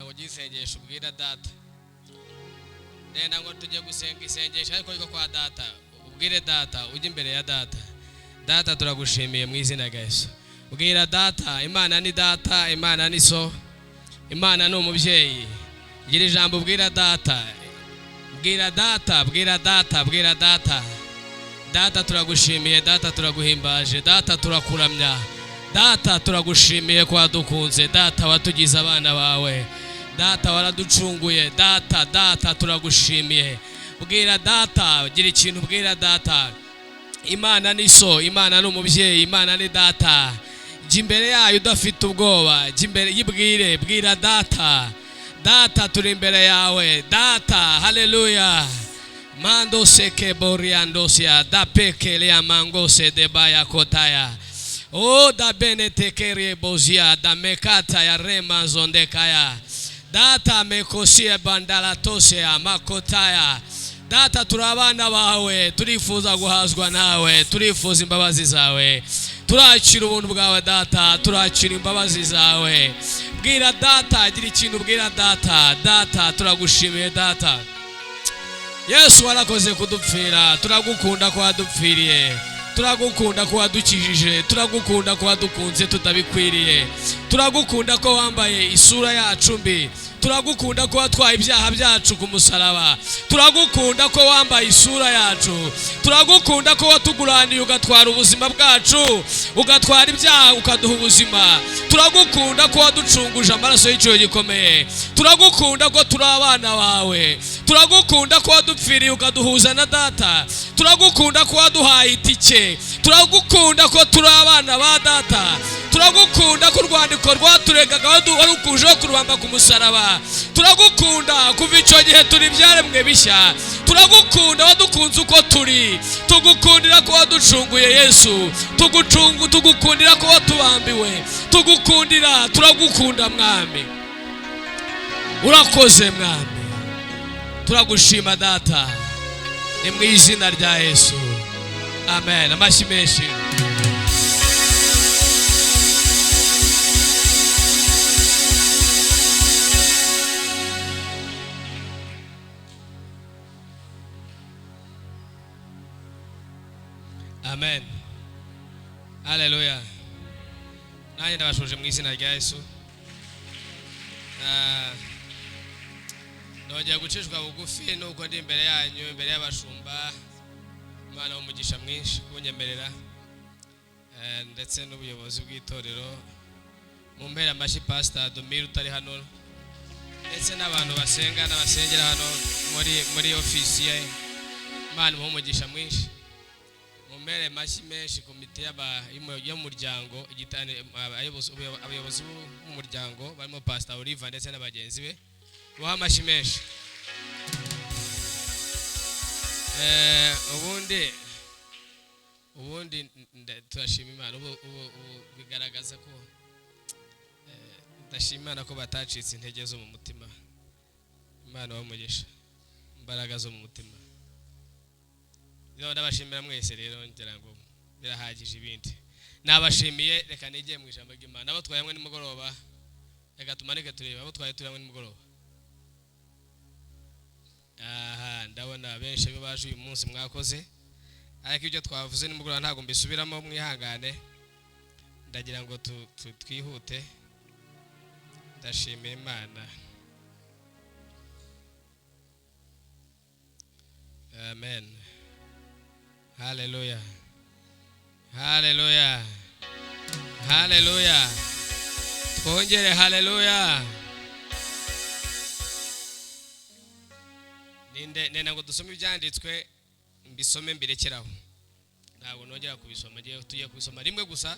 ugisengesha ubwira data nenda ngo tujye gusenga isengesha ariko iko kwa data ubwire data ujye imbere ya data. Data turagushimiye mu izina rya Yesu. Ubwira data, Imana ni data, Imana ni so, Imana ni umubyeyi. Gira ijambo ubwira data. Bwira data, bwira data, bwira data. Data turagushimiye, data turaguhimbaje, data turakuramya. Data turagushimiye kwa dukunze, data watugize abana bawe. Data waraducunguye, data turagushimiye. Bwira data, gira ikintu bwira data. Imana ni so, Imana ni umubyeyi, Imana ni data. Jya imbere yayo udafite ubwoba, jya imbere yibwire, bwira data. Data turi imbere yawe, data, haleluya. Mando seke boriandosia, da peke le amangose de baya kotaya. O da benetekere bozia, da mekata ya rema zondekaya. Data mekosie bandala tosea makotaya. Data turabana bawe, turifuza guhazwa nawe, turifuza imbabazi zawe. Turakira ubuntu bwawe data, turakira imbabazi zawe. Bwira data, gira ikintu bwira data. Data turagushimiye data. Yesu warakoze kudupfira, turagukunda ko wadupfiriye. Turagukunda ko wadukijije, turagukunda ko wadukunze tutabikwiriye. Turagukunda ko wambaye isura yacu mbi. Turagukunda ko watwaye ibyaha byacu ku musaraba. Turagukunda ko wambaye isura yacu. Turagukunda ko watuguraniye ugatwara ubuzima bwacu, ugatwara ibyaha ukaduha ubuzima. Turagukunda ko waducunguje amaraso y'icyo gikomeye. Turagukunda ko turi abana bawe. Turagukunda ko wadupfiriye ukaduhuza na data. Turagukunda ko waduhaye itike. Turagukunda ko turi abana ba data. Turagukunda ko urwandiko rwaturegaga warukujeho kurubamba ku musaraba. Turagukunda kuva icyo gihe turi ibyaremwe bishya. Turagukunda wadukunze uko turi. Tugukundira ko waducunguye Yesu. Tugukundira ko watubambiwe. Tugukundira, turagukunda mwami. Urakoze mwami. Turagushima data. Ni mu izina rya Yesu. Amen. Amashyi menshi. Amen. Haleluya. Nanjye ndabashuje mu izina rya Yesu. Nongeye gucishwa bugufi nuko ndi imbere yanyu, imbere y'abashumba. Imana umugisha mwinshi kunyemerera ndetse n'ubuyobozi bw'itorero. Mu mpera amashyi Pastor Domir utari hano ndetse n'abantu basenga n'abasengera hano muri ofisi ye. Imana umugisha mwinshi. Mumbere mashyi menshi komite y'umuryango abayobozi b'umuryango barimo Pastor Oliver ndetse n'abagenzi be. Muha amashyi menshi. Ubundi turashima Imana. Ubu bigaragaza ko ndashima Imana ko batacitse intege zo mu mutima. Imana wamugisha imbaraga zo mu mutima. Ndabashimira mwese rero ngira ngo birahagije ibindi. Nabashimiye, reka nige mu ijambo ry'Imana. Abo twayamwe nimugoroba, reka tumanike tureba abo twayamwe nimugoroba. Ndabona benshi baje uyu munsi mwakoze. Ariko ibyo twavuze nimugoroba ntago mbisubiramo, mwihangane. Ndagira ngo twihute. Ndashimira Imana. Amen. Hallelujah. Hallelujah. Hallelujah. Twongere hallelujah. Nenda ngo dusome ibyanditswe mbisome mbirekeraho. Ntabwo nongera kubisoma, tugiye kubisoma rimwe gusa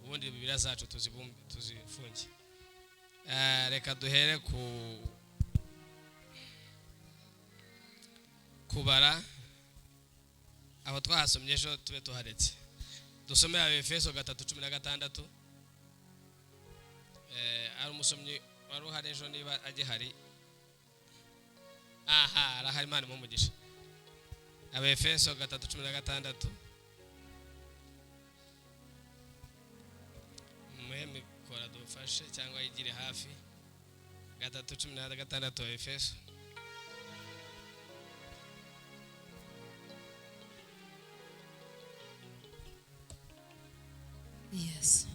ubundi Bibiliya zacu tuzifunge. Reka duhere kubara aho twahasomye ejo tube tuharetse. Dusome Efeso 3:16. Ari umusomyi wari uhari ejo niba agihari. Arahari Imana umugisha. Efeso 3:16. Muheme kora dufashe cyangwa yigire hafi. 3:16 Efeso. Yes.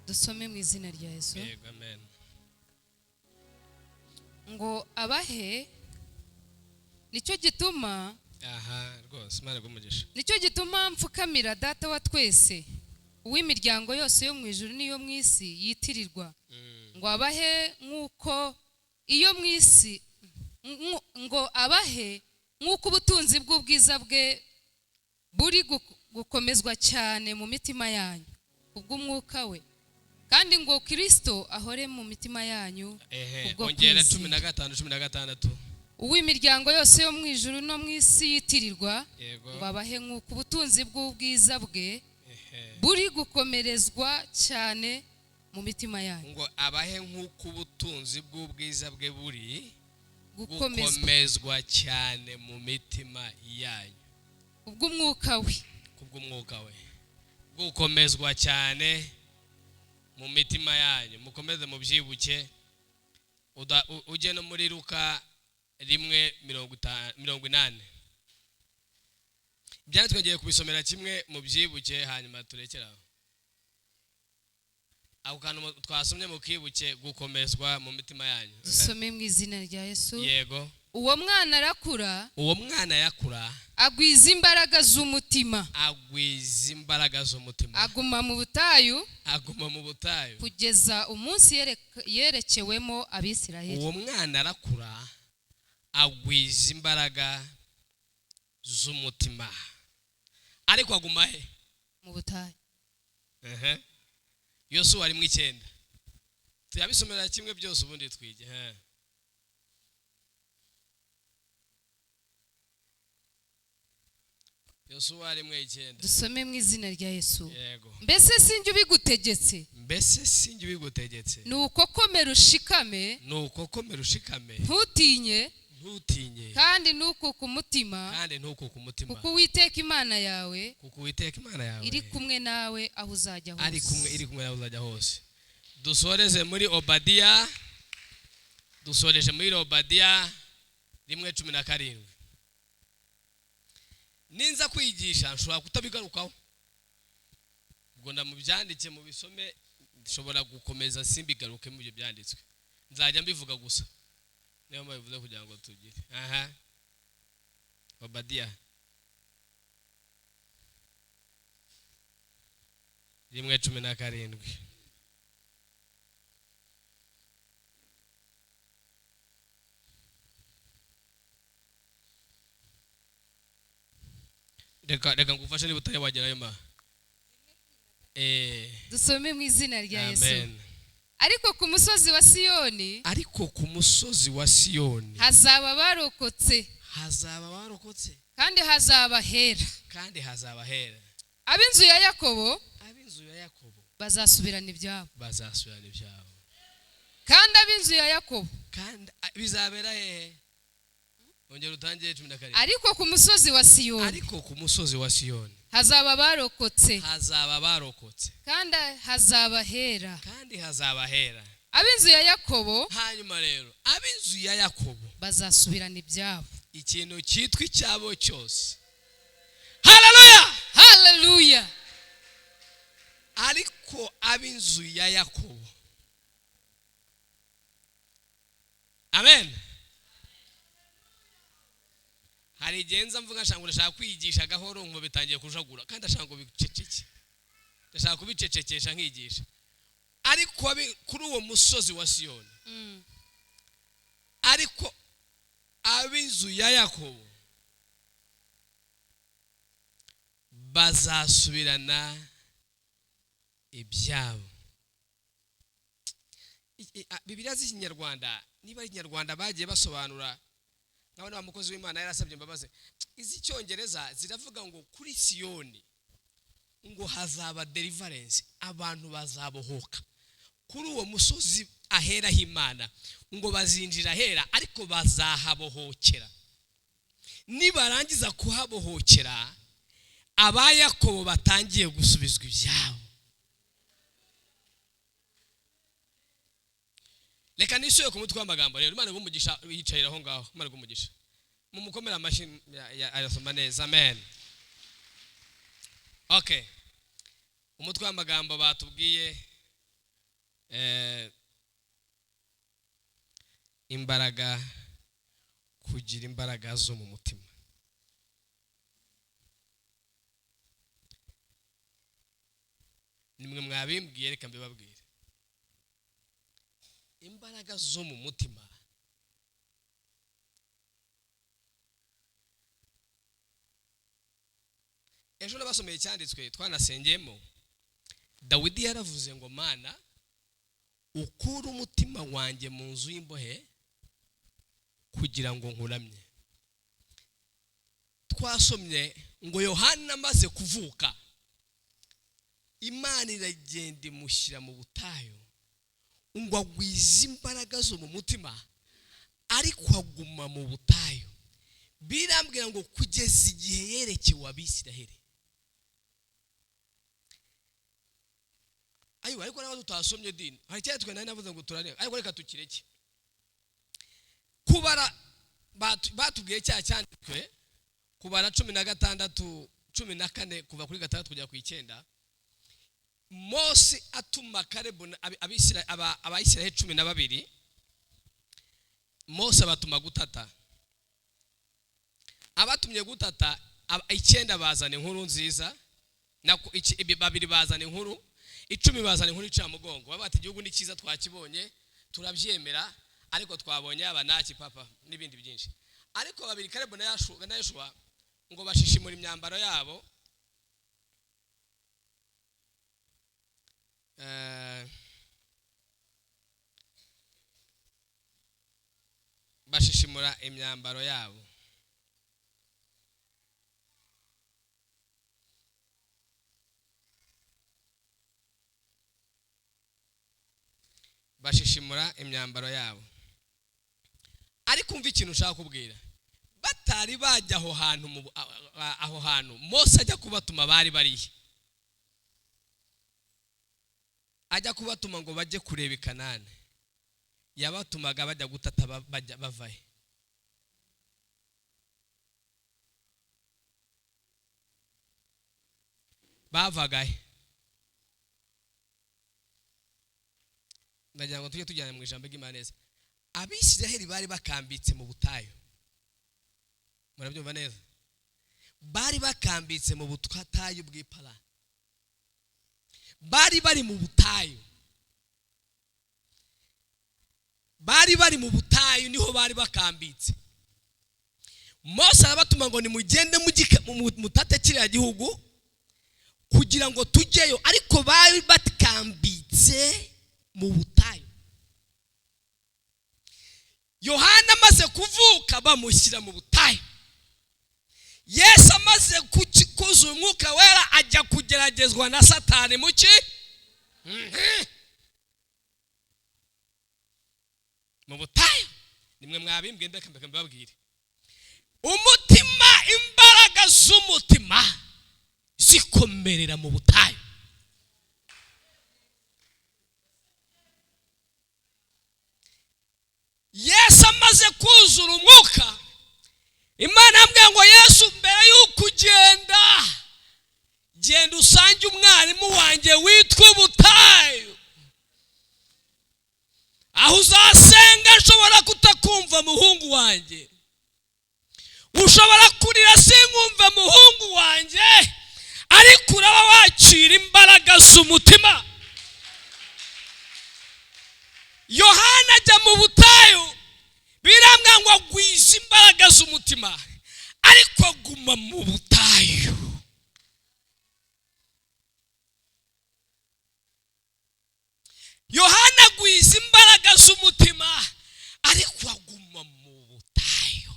Dusome mu izina rya Yesu. Yego, amen. Ngo abahe nicyo gituma rwose Imana igumugisha. nicyo gituma mfukamira data wa twese uw'imiryango yose yo mu ijuru n'iyo mu isi yitirirwa, ngo abahe nk'uko iyo mu isi ngo abahe nk'uko ubutunzi bw'ubwiza bwe buri gukomezwa cyane mu mitima yanyu kubw'umwuka we, kandi ngo Kristo ahore mu mitima yanyu ubwo ongera 15:16 uw'imiryango yose yo mu ijuru no mu isi yitirirwa, Yego. ngo abahe nk'uko ubutunzi bw'ubwiza bwe buri gukomerezwa cyane mu mitima yanyu, ngo abahe nk'uko ubutunzi bw'ubwiza bwe buri gukomezwa gukomezwa cyane mu mitima yanyu ubw'umwuka we, kubw'umwuka we, gukomezwa cyane mu mitima yanyu. Mukomeze mubyibuke, ujye no muri Luka 1:80. Byatwegeye kubisomera kimwe mubyibuke, hanyuma turekeraho. Ako kantu twasomye mukibuke, gukomezwa mu mitima yanyu. dusome mu izina rya Yesu. Yego. Uwo mwana arakura, Uwo mwana yakura, agwiza imbaraga z'umutima, agwiza imbaraga z'umutima, aguma mu butayu aguma mu butayu kugeza umunsi yerekewemo Abisiraheli. Uwo mwana arakura, agwiza imbaraga z'umutima, ariko aguma he? Mu butayu. Yosuwa 1:9. Tuyabisomera kimwe byose ubundi twige. Yosuwa 1:9. Dusome mu izina rya Yesu. Yego. Mbese sinjye ubigutegetse? Mbese sinjye ubigutegetse? Nuko komera ushikame, Nuko komera ushikame, ntutinye ntutinye, kandi ntukuke umutima, kandi ntukuke umutima, kuko Uwiteka Imana yawe kuko Uwiteka Imana yawe iri kumwe nawe aho uzajya hose. iri kumwe nawe uzajya hose. Dusoreze muri Obadiya, dusoreje muri Obadiya 1:17. Ninza kwigisha nshobora kutabigarukaho, ubwo ndamubyandike mu bisome, nshobora gukomeza simbigaruke mu byo byanditswe, nzajya mbivuga gusa, niyo mpabivuze kugira ngo tugire. Obadiya 1:17. Reka ngufashe niba utayabagerayo ma. Dusome mu izina rya Yesu. Amen. Ariko ku musozi wa Siyoni, ariko ku musozi wa Siyoni hazaba barokotse, hazaba barokotse, kandi hazaba hera. kandi hazaba hera. Ab'inzu ya Yakobo Ab'inzu ya Yakobo bazasubirana ibyabo, bazasubirana ibyabo, kandi ab'inzu ya Yakobo kandi bizabera hehe? Ongera utangire 12. ariko ku musozi wa Siyoni, ariko ku musozi wa Siyoni hazaba barokotse, hazaba barokotse, kandi hazaba hera. kandi hazaba hera. Ab'inzu ya Yakobo Hanyuma rero ab'inzu ya Yakobo bazasubirana ibyabo. ikintu cyitwa icyabo cyose. Haleluya, Haleluya. ariko ab'inzu ya Yakobo, amen. Hari igihe nza mvuga nshaka ndashaka kwigisha gahoro ngo bitangiye kujagura, kandi ndashaka ngo biceceke, ndashaka kubicecekesha nkigisha. Ariko kuri uwo musozi wa Siyoni, ariko ab'inzu ya Yakobo bazasubirana ibyabo. Bibiliya z'ikinyarwanda, niba ari ikinyarwanda bagiye basobanura, nkabona wa mukozi w'Imana yarasabye imbabazi, iz'icyongereza ziravuga ngo kuri Siyoni ngo hazaba deliverance, abantu bazabohoka kuri uwo musozi ahera h'Imana, ngo bazinjira ahera ariko bazahabohokera. Nibarangiza kuhabohokera, abayakobo batangiye gusubizwa ibyabo. Reka nisuye ku mutwe w'amagambo rero. Imana igumugisha yicaye aho ngaho. Imana igumugisha. Mumukomera amashyi arasoma neza. Amen. Okay. Umutwe w'amagambo batubwiye imbaraga, kugira imbaraga zo mu mutima. Nimwe mwabimbwiye, reka mbibabwire. Imbaraga zo mu mutima ejo nabasomeye cyanditswe twanasengeyemo. Dawidi yaravuze ngo Mana ukura umutima wanjye mu nzu y'imbohe kugira ngo nkuramye. Twasomye ngo Yohana amaze kuvuka Imana iragenda imushyira mu butayu ngo agwize imbaraga zo mu mutima, ariko aguma mu butayu. Birambwira ngo kugeza igihe yerekewe Abisiraheli. Ayo ariko naho tutasomye dini hari cyane twe navuze ngo turare, ariko reka tukireke kubara. Batubwiye cya cyanditswe kubara 16 14 kuva kuri 6 kujya ku 9. Mose atuma Kalebu Abayisiraheli 12. Mose abatuma gutata. Abatumye gutata 9 bazana inkuru nziza, na 2 bazana inkuru, 10 bazana inkuru icamugongo. Babati igihugu ni cyiza twakibonye turabyemera, ariko twabonye abanaki papa n'ibindi byinshi. Ariko 2 Kalebu na Yoshua ngo bashishimura imyambaro yabo. Bashishimura imyambaro yabo. Bashishimura imyambaro yabo. Ariko umva ikintu ushaka kubwira. Batari bajya aho hantu Mose ajya kubatuma bari bariye. Ajya kubatuma ngo bajye kureba Kanani. Yabatumaga bajya gutata bajya bavaye. Bavagaye. Ndagira ngo tujye tujyana mu ijambo ry'Imana neza. Abisiraheli bari bakambitse mu butayu. Murabyumva neza? Bari bakambitse mu butayu bw'Ipara. Bari bari mu butayu. Bari bari mu butayu niho bari bakambitse. Mose arabatuma ngo nimugende mutate kiriya gihugu kugira ngo tujyeyo, ariko bari bakambitse mu butayu. Yohana amaze kuvuka bamushyira mu butayu. Yesu amaze kuzuza umwuka wera ajya kugeragezwa na Satani muki mu butayu. Nimwe mwabimbwiye ndeka mbabwire. Umutima, imbaraga z'umutima zikomerera mu butayu. Yesu amaze kuzura umwuka, Imana yambwiye ngo Yesu mbere y'uko genda usange umwarimu wanjye witwa ubutayu. Aho uzasenga nshobora kutakumva muhungu wanjye, ushobora kurira sinkumve muhungu wanjye, ariko uraba wakira imbaraga z'umutima. Yohana ajya mu butayu, birambwira ngo agwize imbaraga z'umutima, ariko aguma mu butayu. Yohana agwize imbaraga z'umutima, ariko aguma mu butayu.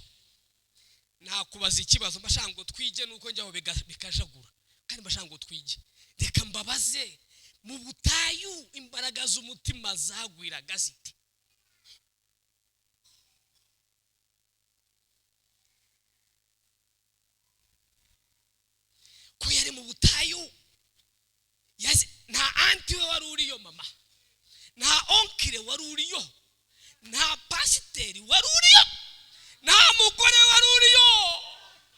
Nakubaza ikibazo, mbashaka ngo twige nuko njyaho bikajagura, kandi mbashaka ngo twige. Reka mbabaze, mu butayu imbaraga z'umutima zagwiraga zite? ariko yari mu butayu. Nta anti we wari uriyo mama, nta onkire wari uriyo, nta pasiteri wari uriyo, nta mugore wari uriyo,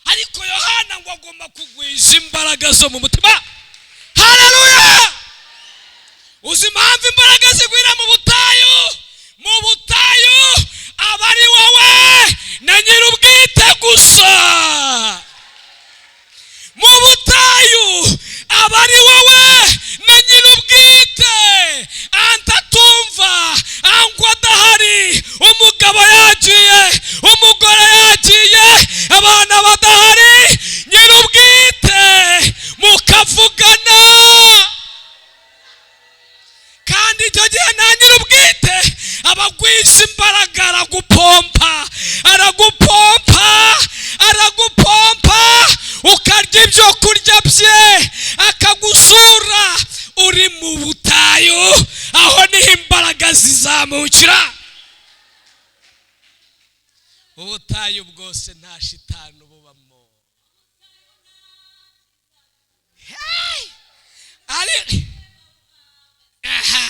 ariko Yohana ngo agomba kugwiza imbaraga zo mu mutima. Haleluya! Uzi impamvu imbaraga zigwira mu butayu? Mu butayu aba ari wowe na nyir'ubwite gusa. Mu butayu aba ari wowe na nyir'ubwite. Antatumva angwa adahari, umugabo yagiye, umugore yagiye, abana badahari, nyir'ubwite mukavugana. Kandi icyo gihe nta nyir'ubwite abagwiza imbaraga, aragupompa ukarya ibyo kurya bye, akagusura. Uri mu butayu, aho niho imbaraga zizamukira. Ubutayu bwose nta shitani bubamo. Aha.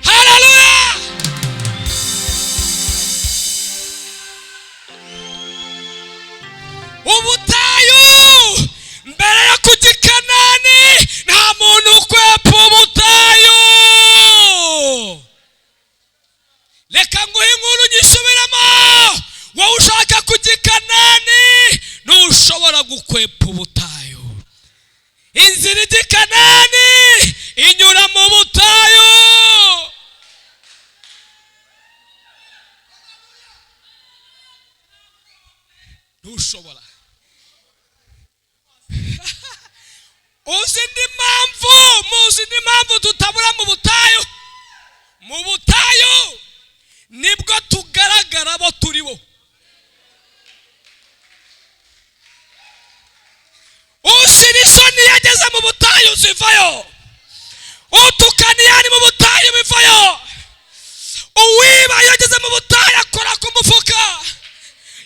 Hallelujah! Ubutayu mbere yo kujya i Kanani nta muntu ukwepa ubutayu. Reka nguhe inkuru nyisubiramo. Wowe ushaka kujya i Kanani ntushobora gukwepa ubutayu. Inzira ijya i Kanani inyura mu butayu. Ntushobora. Muzi indi mpamvu tutabura mu butayu? Mu butayu nibwo tugaragara abo turi bo. Usira isoni yageze mu butayu zivayo. Utukaniye ari mu butayu bivayo. Uwiba yageze mu butayu akora ku mufuka.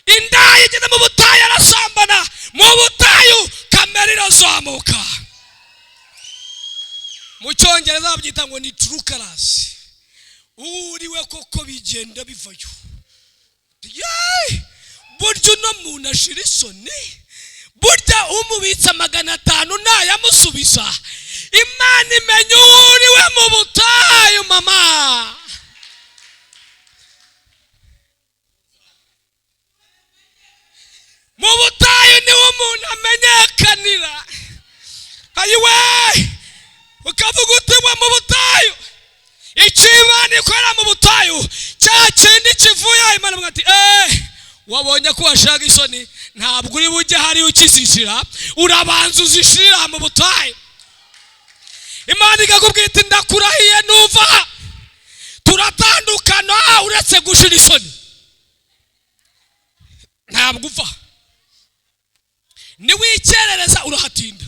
Indaya igeze mu butayu arasambana. Mu butayu kamera irazamuka. Mu Cyongereza babyita ngo ni true colors. Uriwe koko bigenda bivayo. Burya uno muntu ashira isoni, burya umubitsa 500 nayamusubiza. Imana imenya uriwe mu butayu mama. Mu butayu niwo umuntu amenyekanira. Ayiwe ukavuga utimwe mu butayu. Ikibani ikorera mu butayu cya kindi kivuye. Imana ivuga ati wabonye ko washaka isoni, ntabwo uri bujye hari ukizishira, urabanza uzishira mu butayu. Imana ikakubwira iti ndakurahiye nuva turatandukana uretse gushira isoni. Ntabwo uva. Niwikerereza urahatinda.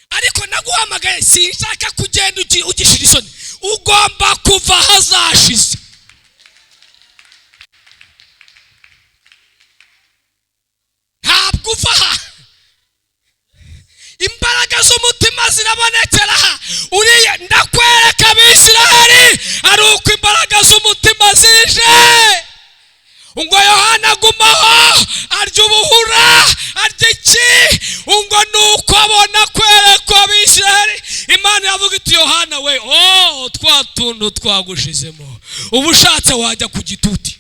Ariko naguhamagaye sinshaka kugenda ugishira isoni. Ugomba kuva hazashize. Ntabwo uva. Imbaraga z'umutima zirabonekera. Uriye ndakwereka Abisiraheli ari uko imbaraga z'umutima zije. Ngo Yohana agumaho arya ubuhura, arya iki? Ngo nuko abona kwerekwa Abisiraheli. Imana yavuga iti Yohana we, twatuntu twagushizemo, ubu ushatse wajya ku gituti.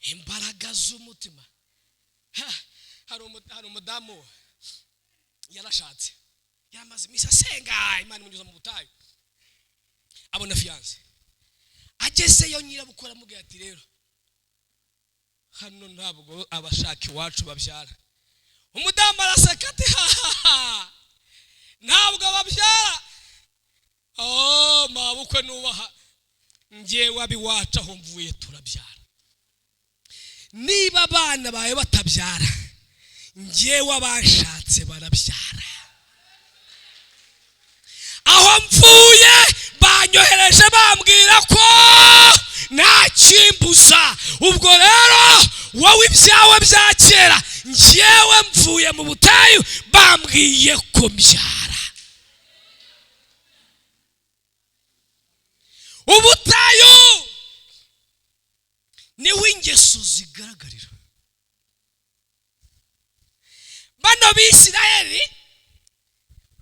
Imbaraga z'umutima. Hari umudamu yarashatse, yamaze iminsi asenga, Imana imunyuza mu butayu, abona fiance. Agezeyo nyirabukora amubwira ati rero hano ntabwo abashaka iwacu babyara. Umudamu araseka ati ntabwo babyara. Mabukwe nubaha, njyewe abiwacu aho mvuye turabyara. Niba abana bawe batabyara, njyewe abashatse barabyara. aho mvuye banyohereje bambwira ko nta kimbuza. ubwo rero wowe ibyawe bya kera, njyewe mvuye mu butayu bambwiye ko mbyara. ubutayu niho ingeso zigaragarira. bano b'Isirayeli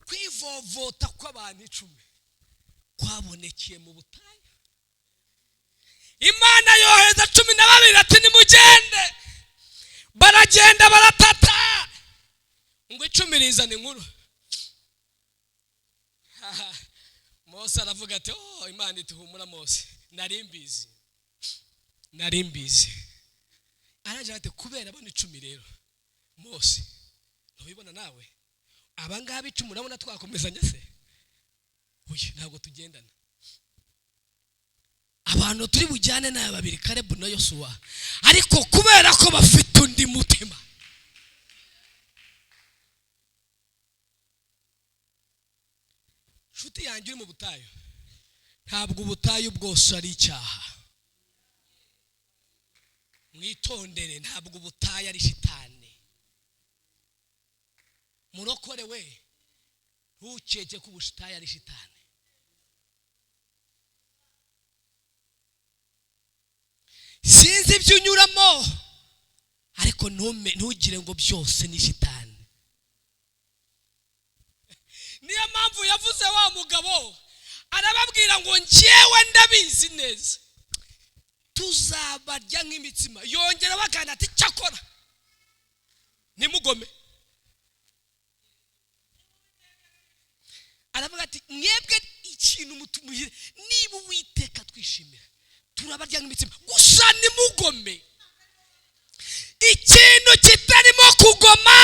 kwivovota kw'abantu 10 kwabonekeye mu butayu. Imana yohereza 12 ati nimugende. baragenda baratata ngo 10 rizana inkuru. Mose aravuga ati Imana ituhumura Mose, nari mbizi. araje ati kubera bano 10 rero Mose ntubibona nawe abangaba 10 urabona twakomezanya se? Oya ntabwo tugendana. abantu turi bujyane naye babiri Kalebu na Yosuwa, ariko kubera ko bafite undi mutima. Nshuti yanjye uri mu butayu, ntabwo ubutayu bwose ari icyaha. Mwitondere, ntabwo ubutayu ari shitani. Murokore we ntukeke ko ubutayu ari shitani. Sinzi ibyo unyuramo, ariko ntugire ngo byose ni shitani. Niyo mpamvu yavuze wa mugabo arababwira ngo njyewe ndabizi neza tuzabarya nk'imitsima. yongera bakana ati cyakora nimugome. aravuga ati mwebwe ikintu mutumuhire, niba Uwiteka twishimira turabarya nk'imitsima, gusa nimugome. ikintu kitarimo kugoma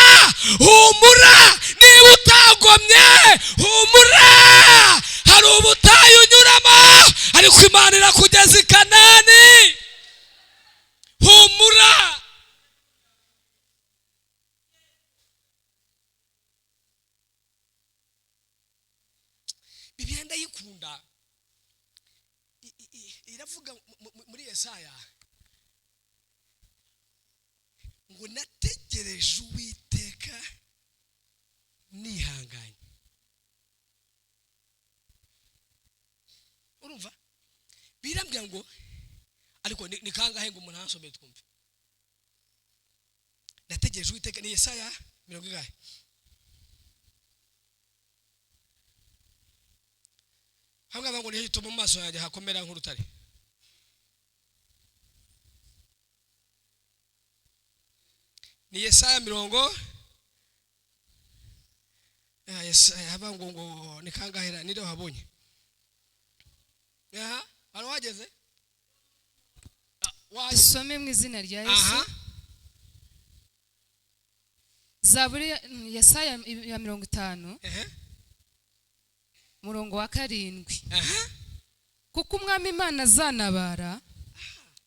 humura. niba utagomye humura, hari ubutayu unyuramo ariko Imana irakugeza i Kanani. humura. Bibiliya ndayikunda, iravuga muri Yesaya ngo nategereje Uwiteka nihanganye. urumva birambwira ngo ariko ni kangahe ngo umuntu ansomeye twumve. nategereje Uwiteka ni Yesaya 40. hamwe ngo nihito mu maso yanjye hakomera nk'urutare. ni Yesaya 40. Yesaya habango ngo ni kangahera nire habonye. Arwageze wasome mu izina rya Yesu. Zaburi Yesaya 50 murongo wa 7. kuko umwami Imana azanabara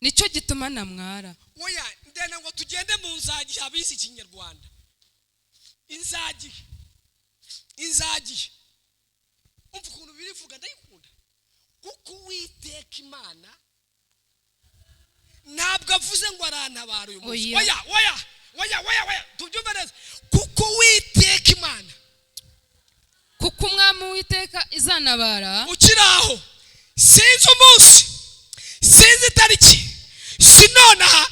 nicyo gituma namwara. oya ndena ngo tugende mu nzagi abisi Kinyarwanda. inzagi umva ukuntu birivuga ndayikunda. kuko Uwiteka Imana ntabwo avuze ngo arantabara uyu munsi. oya tubyumve neza. kuko Uwiteka Imana, kuko umwami Uwiteka izanabara. ukiraho sinzi umunsi, sinzi itariki, sinonaha,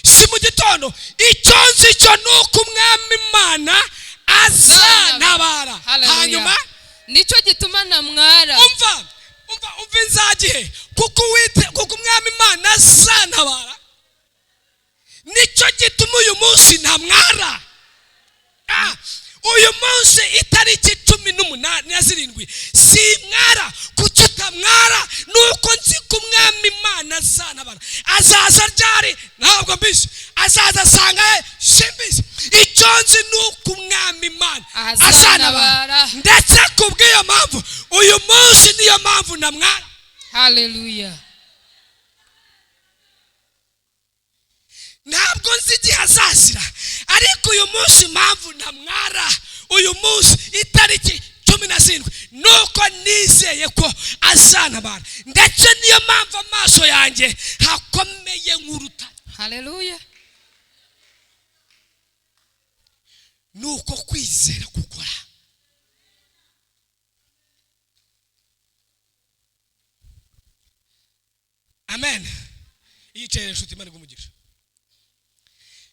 si mu gitondo. icyo nzi cyo nuko umwami Imana azantabara. hanyuma nicyo gituma namwara. umva inzagihe. kuko umwami Imana azantabara nicyo gituma uyu munsi ntamwara. uyu munsi itariki 18 simwara. kuki utamwara? nuko nzi ko umwami Imana azantabara. azaza ryari ntabwo mbizi, azaza asanga simbizi. icyo nzi nuko umwami Imana azantabara, ndetse kubw'iyo mpamvu uyu munsi niyo mpamvu namwara. Haleluya. ntabwo nzi igihe azazira, ariko uyu munsi impamvu namwara, uyu munsi itariki 17 nuko nizeye ko azantabara ndetse niyo mpamvu amaso yanjye hakomeye nk'urutare. haleluya. nuko kwizera gukora. Amen. Yicaye inshuti Imana igumugisha.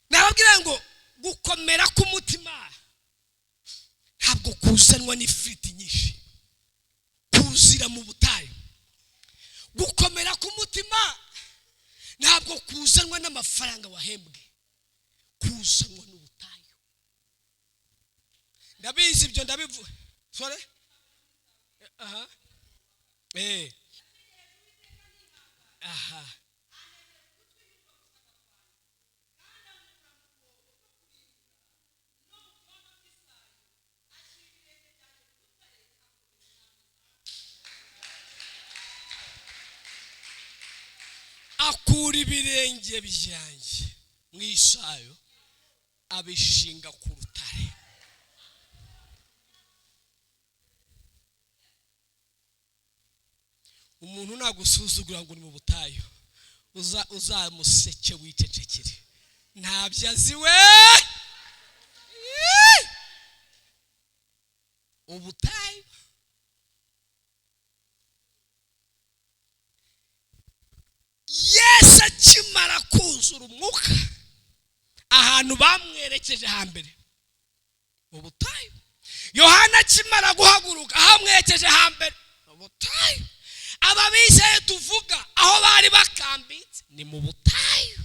Nababwira ngo gukomera k'umutima ntabwo kuzanwa n'ifiriti nyinshi, kuzira mu butayu. Gukomera k'umutima ntabwo kuzanwa n'amafaranga wahembwe, kuzanwa n'ubutayu. Ndabizi ibyo ndabivuga. Sorry? Aha. Aha. Akura ibirenge byanjye mu isayo abishinga ku rutare. Umuntu nagusuzugura ngo ni mu butayu, uzamuseke wicecekere, ntabyo azi we. Ubutayu Yesu akimara kuzura umwuka, ahantu bamwerekeje hambere mu butayu. Yohana akimara guhaguruka, ahamwerekeje hambere mu butayu. Aba bizeye tuvuga aho bari bakambitse ni mu butayu.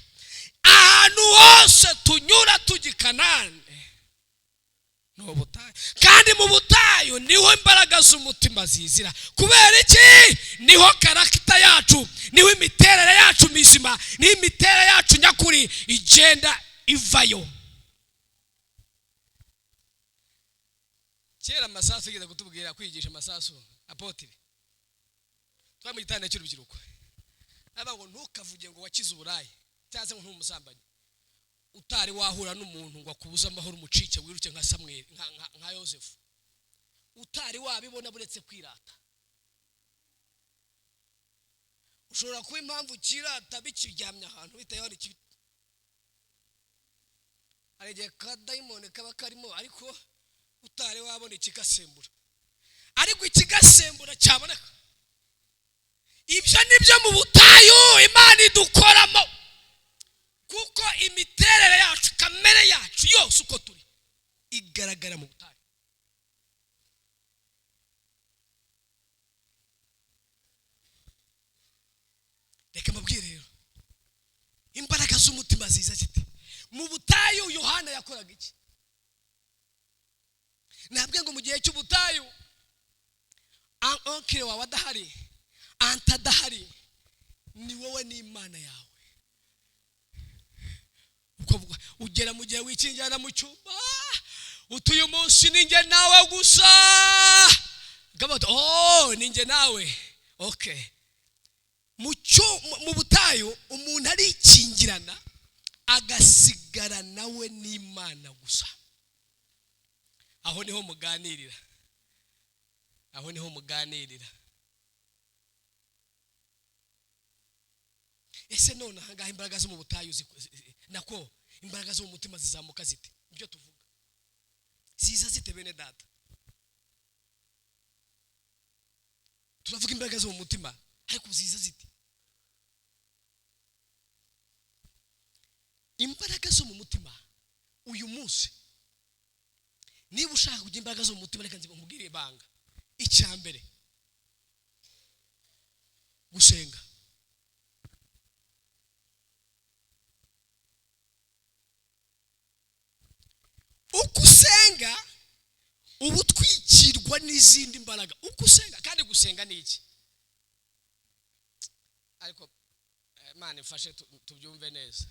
Ahantu hose tunyura tujya i Kanani ni mu butayu, kandi mu butayu niho imbaraga z'umutima zizira. Kubera iki? Niho karakita yacu, niho imiterere yacu mizima, niho imiterere yacu nyakuri igenda ivayo. Kera amasasu yigeze kutubwira kwigisha amasasu apotire. Twa mu gitanda cy'urubyiruko aba ngo ntukavuge ngo wakize uburayi cyangwa ngo ntumusambanyi utari wahura n'umuntu ngo akubuza amahoro umucike wiruke nka Samuel nka Yosefu, utari wabibona buretse kwirata. Ushobora kuba impamvu kirata bikiryamye ahantu bitayeho iki arege ka daimon kaba karimo, ariko utari wabona ikigasembura, ariko ikigasembura cyaboneka. Ibyo nibyo mu butayu Imana idukoramo, kuko imiterere yacu, kamere yacu yose uko turi igaragara mu butayu. Reka mbabwire rero imbaraga z'umutima ziza zite mu butayu. Yohana yakoraga iki? Nabwe ngo mu gihe cy'ubutayu onkire wawe adahari, anta adahari, ni wowe n'Imana yawe. Ugera mu gihe wikinjana mu cyumba, utuye umunsi ninjye nawe gusa. Oh, ninjye nawe. Okay. Mu butayu umuntu arikingirana agasigara nawe n'Imana gusa. Aho niho muganirira. Aho niho muganirira. Ese none ahangaha imbaraga zo mu butayu nako imbaraga zo mu mutima zizamuka zite? Ibyo tuvuga ziza zite bene data? Turavuga imbaraga zo mu mutima, ariko ziza zite? Imbaraga zo mu mutima uyu munsi, niba ushaka kugira imbaraga zo mu mutima, reka nzibamubwire ibanga. Icyambere gusenga. Uko usenga ubu twikirwa n'izindi mbaraga. Uko usenga, kandi gusenga ni iki? Ariko Imana ifashe tubyumve neza.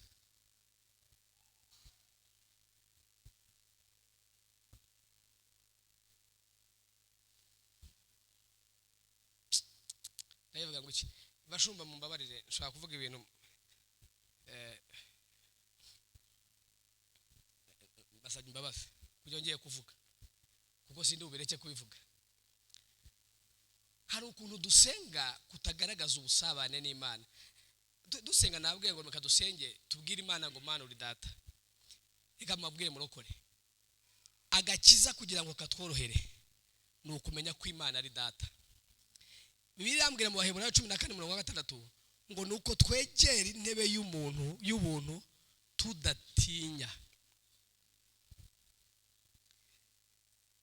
Ndavuga ngo iki? Bashumba mumbabarire, nshaka kuvuga ibintu basajya imbabazi kujya ngiye kuvuga, kuko sindi ubereke kubivuga. hari ukuntu dusenga kutagaragaza ubusabane n'Imana. Dusenga nabwiye ngo reka dusenge tubwire Imana ngo Mana uri data. Reka mabwire murokore. Agakiza kugira ngo katworohere ni ukumenya ko Imana ari data. Bibiliya yambwira mu Baheburayo 14:6 ngo nuko twegera intebe y'ubuntu tudatinya.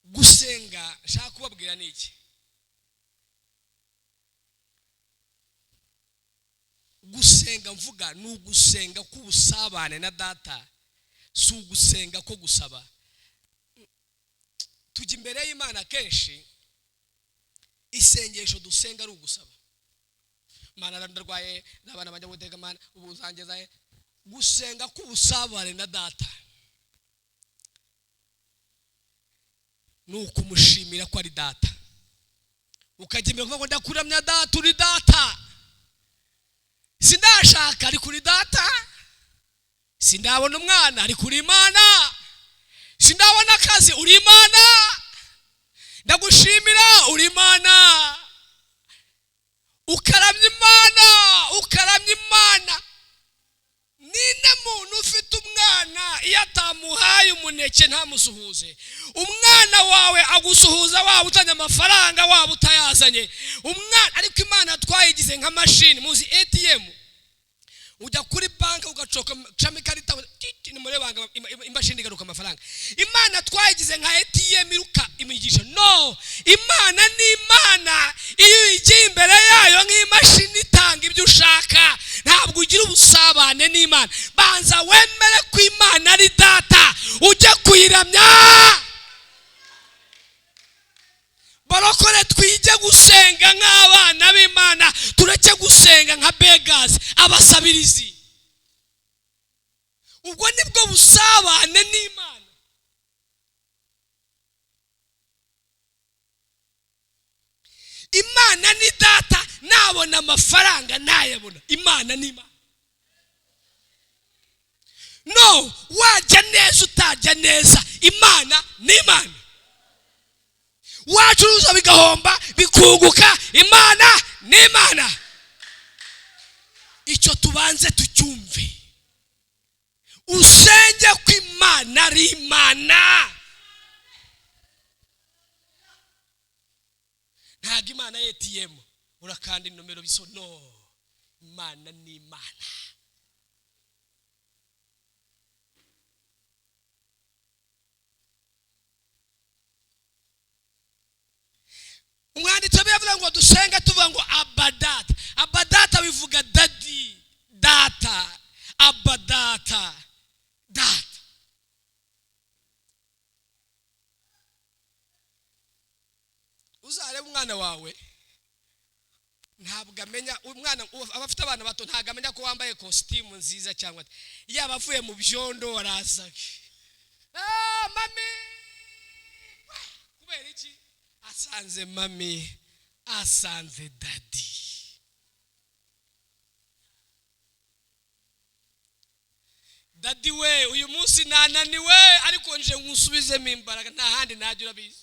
Gusenga nshaka kubabwira niki? Gusenga mvuga ni ugusenga k'ubusabane na data, si ugusenga ko gusaba. Tujya imbere y'Imana kenshi isengesho dusenga ari ugusaba. Mana ndarwaye n'abana bajya gutega Mana ubuzangezaye. Gusenga k'ubusabane na data ni ukumushimira ko ari data. Ukajya imbere kuvuga ngo ndakuramya data uri data. Sindashaka ari kuri data. Sindabona umwana ari kuri Imana. Sindabona akazi uri Imana. Ndagushimira uri Imana. Ukaramya Imana. Ninde muntu ufite umwana iyo atamuhaye umuneke ntamusuhuze? Umwana wawe agusuhuza waba utanye amafaranga waba utayazanye. Umwana ariko Imana twayigize nka machine. Muzi ATM ujya kuri banka ugacoka chama ikarita ni muri banga imashini igaruka amafaranga. Imana twayigize nka ATM iruka imigisha. No, Imana ni Imana. Iyo igiye imbere yayo nk'imashini itanga ibyo ushaka, ntabwo ugira ubusabane n'Imana. Banza wemere ko Imana ari data ujye kuyiramya. Barokore twige gusenga nk'abana b'Imana, tureke gusenga nka beggars, abasabirizi. Ubwo nibwo busabane n'Imana. Imana ni data, nabona amafaranga ntayabona. Imana ni Imana. No, wajya neza utajya neza, Imana ni Imana. Wacuruza bigahomba bikunguka, Imana ni Imana. Icyo tubanze tucyumve. Usenge ko Imana ari Imana. Ntabwo Imana ATM urakanda inomero biso. No, Imana ni Imana. Umwanditsi yavuga ngo dusenga tuvuga ngo abadata. Abadata bivuga daddy, data, abadata, data. Uzareba umwana wawe ntabwo amenya, umwana abafite abana bato ntabwo amenya ko wambaye costume nziza cyangwa yaba avuye mu byondo warazaga. Mami kubera iki? Asanze mami, asanze daddy. Daddy we uyu munsi nananiwe ariko nje ngusubizemo imbaraga, nta handi najya urabizi.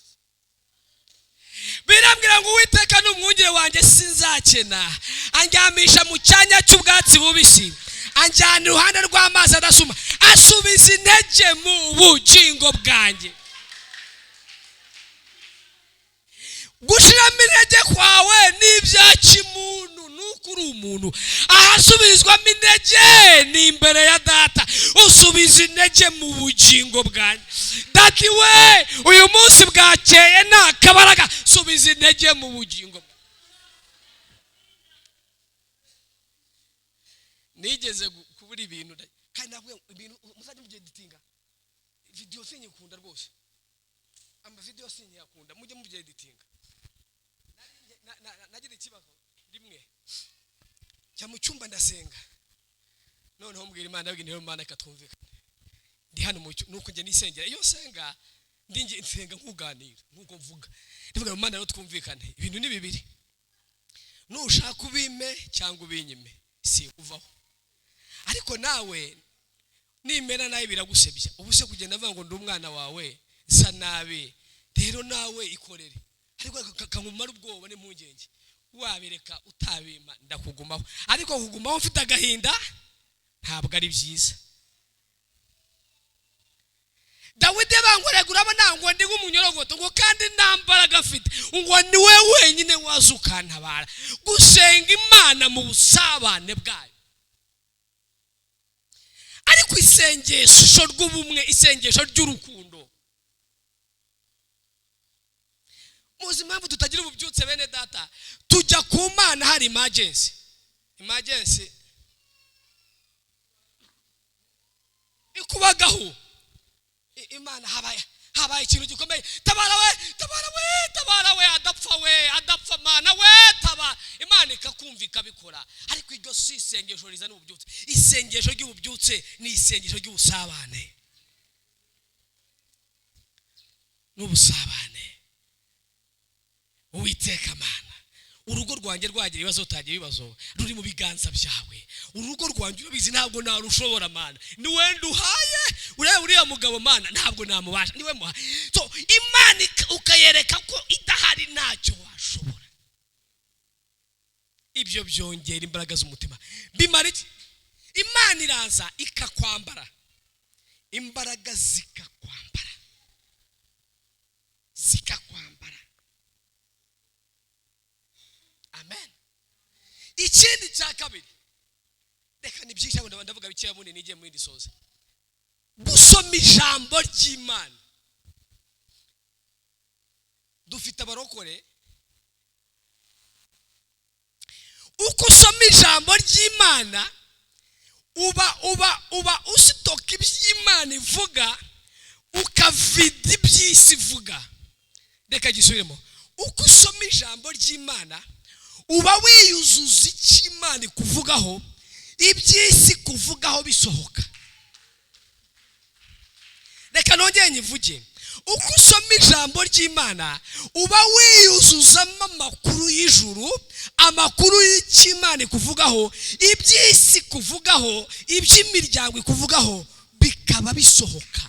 Birambwira ngo Uwiteka n'umwungere wanjye sinzakena, anjyamisha mu cyanya cy'ubwatsi bubisi, anjyana iruhande rw'amazi adasuma, asubiza intege mu bugingo bwanjye. Gushiramo intege kwawe n'ibya kimuntu nuko uri umuntu. Ahasubizwamo intege ni imbere ya data. Usubiza intege mu bugingo bwanjye. Dati we uyu munsi bwakeye nta kabaraga, subiza intege mu bugingo. Nigeze kubura ibintu kandi navuye ibintu muzajya mubyeditinga. Video sinyikunda rwose. Ama video sinyakunda mujye mubyeditinga. Nagira ikibazo rimwe cya mu cyumba ndasenga, noneho mbwira Imana yabwiye niyo Imana ikatwumvikana. Ndi hano mu nuko nge nisengera, iyo senga ndinge nsenga nkuganira nkuko mvuga, ndivuga Imana yo twumvikane. Ibintu ni bibiri, nushaka ubime cyangwa ubinyime si uvaho. Ariko nawe nimera nawe biragusebya, ubuse kugenda avuga ngo ndi umwana wawe sa nabi, rero nawe ikorere. Ariko kankumara ubwoba n'impungenge wabireka utabima ndakugumaho, ariko kugumaho mfite agahinda ntabwo ari byiza. Dawidi bangorega urabona ngo ndi nk'umunyorogoto ngo kandi nambaraga afite ngo ni we wenyine waza ukantabara. Gusenga Imana mu busabane bwayo, ariko isengesho rw'ubumwe, isengesho ry'urukundo. Muzi impamvu tutagira ububyutse bene data? Tujya ku Mana hari emergency ikubagaho. Imana habaye ikintu gikomeye, tabara we adapfa Mana we taba. Imana ikakumva ikabikora, ariko iryo si isengesho rizana ububyutse. Isengesho ry'ububyutse ni isengesho ry'ubusabane n'ubusabane. Uwiteka Mana, urugo rwanjye rwagira ibibazo utagira ibibazo, ruri mu biganza byawe. Urugo rwanjye urabizi ntabwo narushobora Mana, ni we nduhaye. Uriya mugabo Mana ntabwo namubasha, ni we muha. So Imana ukayereka ko idahari ntacyo washobora. Ibyo byongera imbaraga z'umutima. Bimara iki? Imana iraza ikakwambara, imbaraga zikakwambara. Amen. Ikindi cya kabiri, reka ni byinshi ngo ndavuga bikeya munini nige muri ndisoze. Gusoma ijambo ry'Imana. Dufite abarokore, uko usoma ijambo ry'Imana uba usitoka iby'Imana ivuga, ukavida iby'isi ivuga. Reka gisubiremo, uko usoma ijambo ry'Imana uba wiyuzuza icy'Imana kuvugaho, iby'isi kuvugaho bisohoka. Reka nongeye nyivuge, uko usoma ijambo ry'Imana uba wiyuzuzamo amakuru y'ijuru, amakuru y'Imana kuvugaho, iby'isi kuvugaho, iby'imiryango kuvugaho bikaba bisohoka.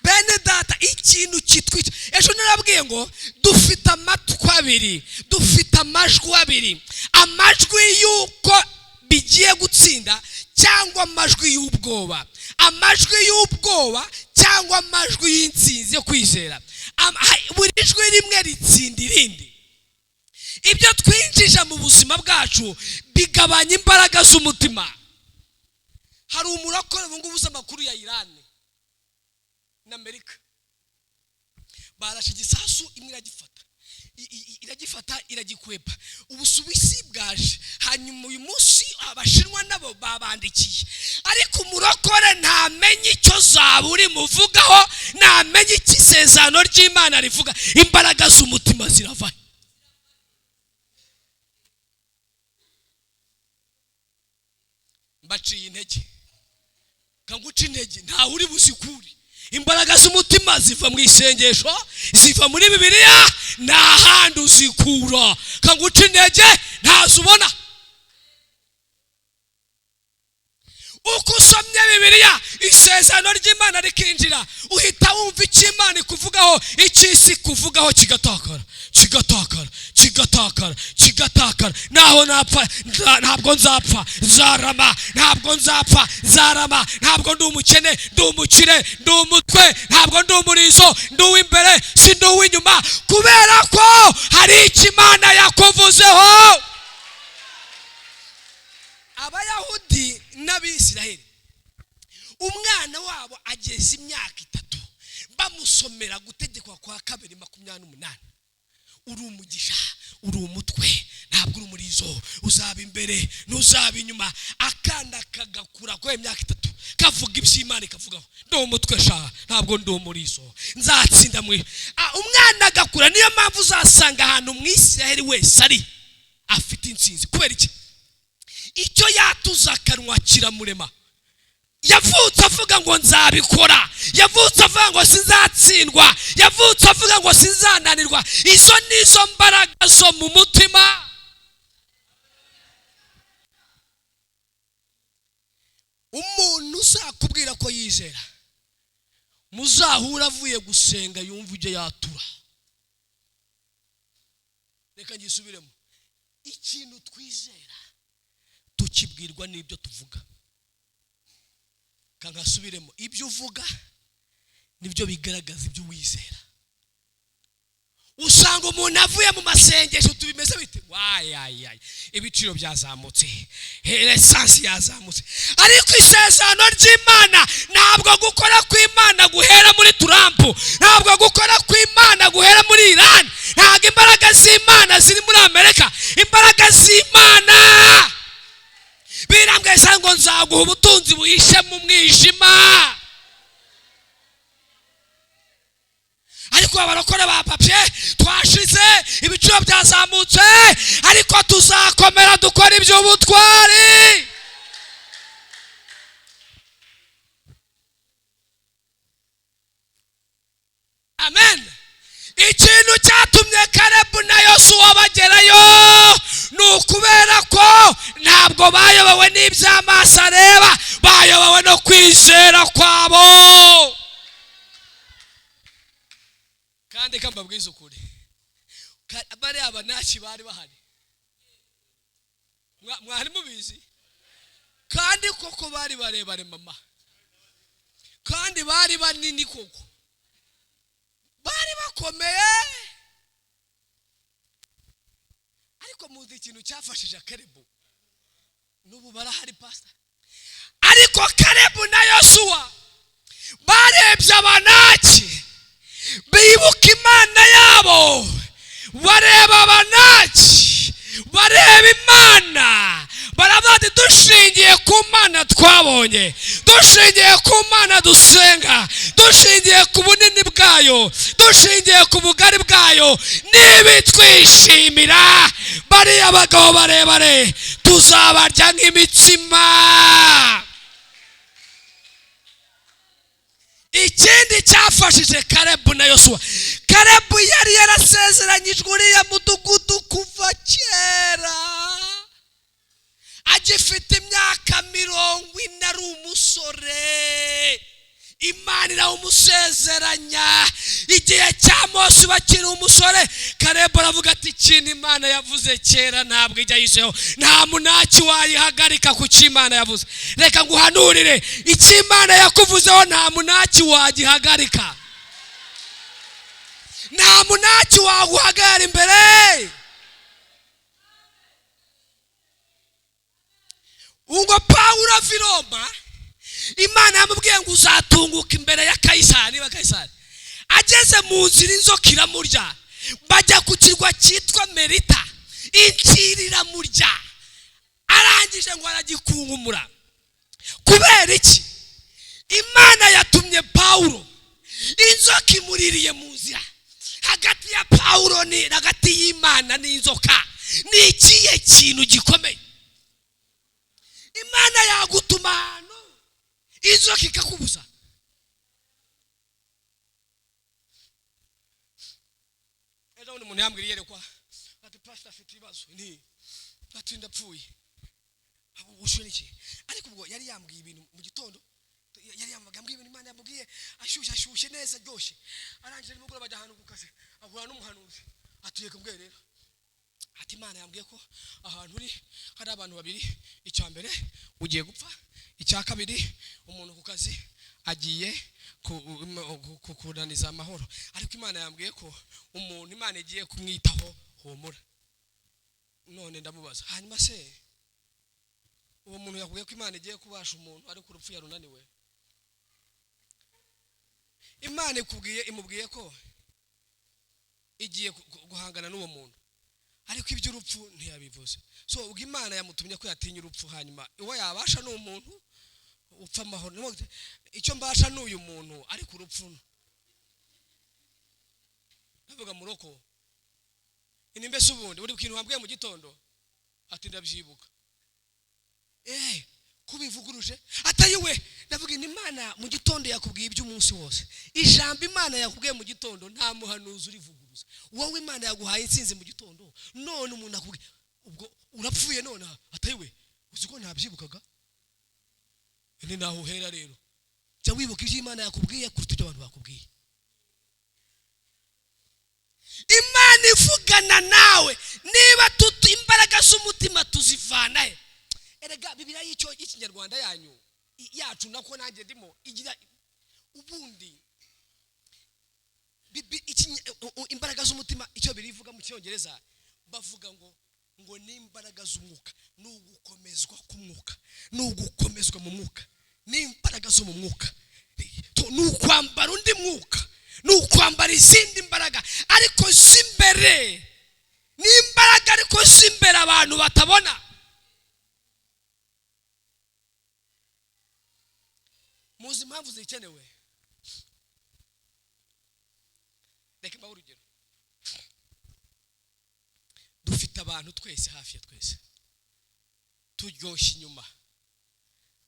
Bene data, ikintu kitwica. Ejo narabwiye ngo dufite amatwi abiri, dufite amajwi abiri, amajwi y'uko bigiye gutsinda cyangwa amajwi y'ubwoba, amajwi y'ubwoba cyangwa amajwi y'intsinzi yo kwizera. Buri jwi rimwe ritsinda irindi. Ibyo twinjije mu buzima bwacu bigabanya imbaraga z'umutima. Hari umurokore ubu ngubu uzi amakuru ya Iran na Amerika, barashe igisasu imwe iragifata iragikwepa. Ubusuwisi bwaje, hanyuma uyu munsi abashinwa nabo babandikiye, ariko umurokore ntamenye icyo Zaburi muvugaho, ntamenye icyo isezerano ry'Imana rivuga. Imbaraga z'umutima zirava. Mbaciye intege, kanguca intege, nta uri buzikure. Imbaraga z'umutima ziva mu isengesho, ziva muri Bibiliya, nta handi uzikura. Kanguca intege ntazo ubona. Uko usomye Bibiliya, isezerano ry'Imana rikinjira, uhita wumva icyo Imana ikuvugaho, icy'isi kuvugaho kigatakara. Naho napfa ntabwo nzapfa, nzarama. Ntabwo nzapfa, nzarama. Ntabwo ndi umukene, ndi umukire, ndi umutwe, ntabwo ndi umurizo, ndi uw'imbere, si ndi uw'inyuma, kubera ko hari icyo Imana yakuvuzeho. Abayahudi n'Abisiraheli, umwana wabo ageze imyaka 3 bamusomera gutegekwa kwa 2:28. Uri umugisha, uri umutwe, ntabwo uri umurizo, uzaba imbere ntuzaba inyuma. Akanda kagakura kwa imyaka 3 kavuga iby'Imana ikavugaho, ndi umutwe sha, ntabwo ndi umurizo, nzatsinda mwe. Umwana agakura, niyo mpamvu uzasanga ahantu mu Isiraheli wese ari afite intsinzi. Kubera iki? Icyo yatuza akanwa kiramurema. Yavutse avuga ngo nzabikora, yavutse avuga ngo sinzatsindwa, yavutse avuga ngo sinzananirwa. Izo nizo mbaraga zo mu mutima. Umuntu uzakubwira ko yizera, muzahura avuye gusenga yumva ujye yatura. reka ngisubiremo ikintu twizera tukibwirwa n'ibyo tuvuga kangasubiremo ibyo uvuga nibyo bigaragaza ibyo wizera usanga umuntu avuye mu masengesho tubimeze bite wayayay ibiciro byazamutse essence yazamutse ariko isezerano ry'Imana ntabwo gukora kw'Imana guhera muri Trump ntabwo gukora kw'Imana guhera muri Iran ntabwo imbaraga z'Imana ziri muri Amerika imbaraga z'Imana birambwese ngo nzaguha ubutunzi buhishe mu mwijima ariko abarokore ba papye twashize ibiciro byazamutse ariko tuzakomera dukora iby'ubutwari amen ikintu cyatumye Kalebu na Yosuwa bagerayo ni ukubera ko ntabwo bayobowe n'iby'amaso areba bayobowe no kwizera kwabo kandi kambabwiza ukuri bari abanaki bari bahari mwari mubizi kandi koko bari barebare mama kandi bari banini koko bari bakomeye ariko muzi ikintu cyafashije Kalebu n'ubu barahari pastor ariko Kalebu na Yosuwa barebye abanaki bibuka Imana yabo bareba abanaki bareba Imana barabandi dushingiye ku Mana twabonye dushingiye ku Mana dusenga dushingiye ku bunini bwayo dushingiye ku bugari bwayo nibitwishimira bari abagabo barebare tuzabarya nk'imitsima ikindi cyafashije Kalebu na Yosuwa Kalebu yari yarasezeranyijwe uriya mudugudu kuva kera agifite imyaka 40 ari umusore Imana irawumusezeranya igihe cya Mose bakiri umusore Kalebu aravuga ati ikintu Imana yavuze kera ntabwo ijya yiseho nta munaki wayihagarika ku cy'Imana yavuze reka nguhanurire icy'Imana yakuvuzeho nta munaki wagihagarika nta munaki waguhagarara imbere ubwo Pawulo ava i Roma Imana yamubwiye ngo uzatunguka imbere ya Kayisari niba Kayisari ageze mu nzira inzoka iramurya bajya ku kirwa cyitwa Merita incirira murya arangije ngo aragikungumura kubera iki Imana yatumye Pawulo inzoka imuririye mu nzira hagati ya Pawulo ni hagati y'Imana n'inzoka ni ikihe kintu gikomeye Imana yagutuma ahantu inzoka ikakubuza ejo umuntu yambwira yerekwa ati pastor afite ibibazo ni ati ndapfuye ushwe niki ariko ubwo yari yambwiye ibintu mu gitondo yari yambwiye ibintu Imana yambwiye ashyushye neza ryoshye arangije nimugura bajya ahantu ku kazi ahura n'umuhanuzi atuye kumbwira rero ati Imana yambwiye ko ahantu uri hari abantu babiri icya mbere ugiye gupfa icya kabiri umuntu ku kazi agiye kunaniza amahoro ariko Imana yambwiye ko umuntu Imana igiye kumwitaho humura none ndamubaza hanyuma se uwo muntu yakubwiye ko Imana igiye kubasha umuntu ariko urupfu yarunaniwe Imana imubwiye ko igiye guhangana n'uwo muntu ariko iby'urupfu ntiyabivuze so ubwo Imana yamutumye ko yatinya urupfu hanyuma uwo yabasha n'umuntu upfa amahoro icyo mbasha n'uyu muntu ariko urupfu navuga muroko inimbe subundi uri kintu wambwiye mu gitondo ati ndabyibuka kubivuguruje atayiwe ndavuga Imana mu gitondo yakubwiye iby'umunsi wose ijambo Imana yakubwiye mu gitondo nta muhanuzi urivuguruza wowe Imana yaguhaye insinzi mu gitondo none umuntu akubwiye ubwo urapfuye none atayiwe uziko ntabyibukaga ni naho uhera rero cya wibuka ibyo Imana yakubwiye kuruta ibyo abantu bakubwiye Imana imana ivugana nawe niba imbaraga z'umutima tuzivanahe. Erega Bibiliya y'ikinyarwanda yanyu yacu nako nanjye ndimo igira ubundi imbaraga z'umutima icyo birivuga mu cyongereza bavuga ngo ni imbaraga z'umwuka, n'ugukomezwa k'umwuka, n'ugukomezwa mu mwuka, ni imbaraga zo mu mwuka, n'ukwambara undi mwuka, n'ukwambara izindi mbaraga ariko z'imbere, ni imbaraga ariko z'imbere abantu batabona. Muzi impamvu zikenewe? Reka mbaho urugero. Dufite abantu twese, hafi ya twese turyoshye inyuma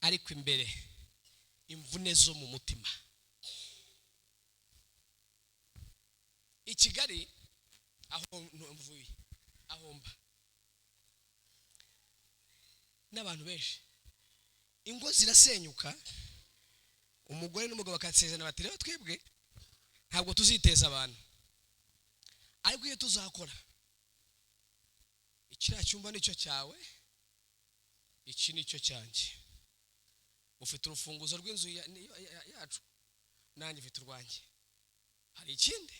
ariko imbere imvune zo mu mutima. I Kigali aho mvuye, aho mba, n'abantu benshi ingo zirasenyuka, umugore n'umugabo bakansezerana bati rero twebwe ntabwo tuziteza abantu, ariko iyo tuzakora ikiriya cyumba nicyo cyawe, iki nicyo cyanjye, ufite urufunguzo rw'inzu yacu nanjye mfite urwanjye. Hari ikindi,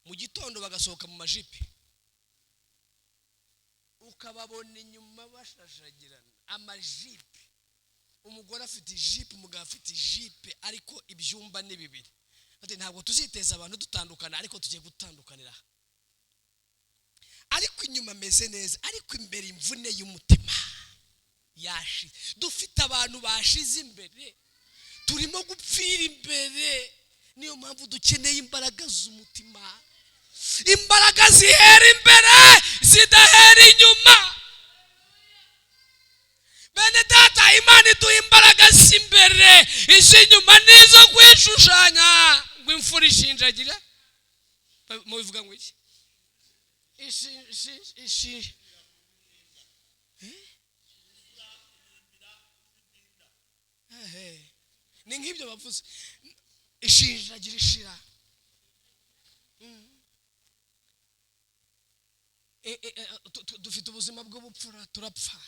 mu gitondo bagasohoka mu majipe ukababona inyuma bashashagirana amajipe, umugore afite ijipe, umugabo afite ijipe, ariko ibyumba ni bibiri. Ati ntabwo tuziteza abantu dutandukana, ariko tugiye gutandukanira, ariko inyuma meze neza, ariko imbere imvune y'umutima yashi. Dufite abantu bashize imbere, turimo gupfira imbere. Niyo mpamvu dukeneye imbaraga z'umutima, imbaraga zihera imbere zidahera inyuma. Bene data, Imana iduha imbaraga z'imbere, iz'inyuma nizo kwishushanya. Ngo imfura ishinjagira, mubivuga ngo iki? Ni nk'ibyo bavuze, ishinjagira ishira. Dufite ubuzima bw'ubupfura, turapfa.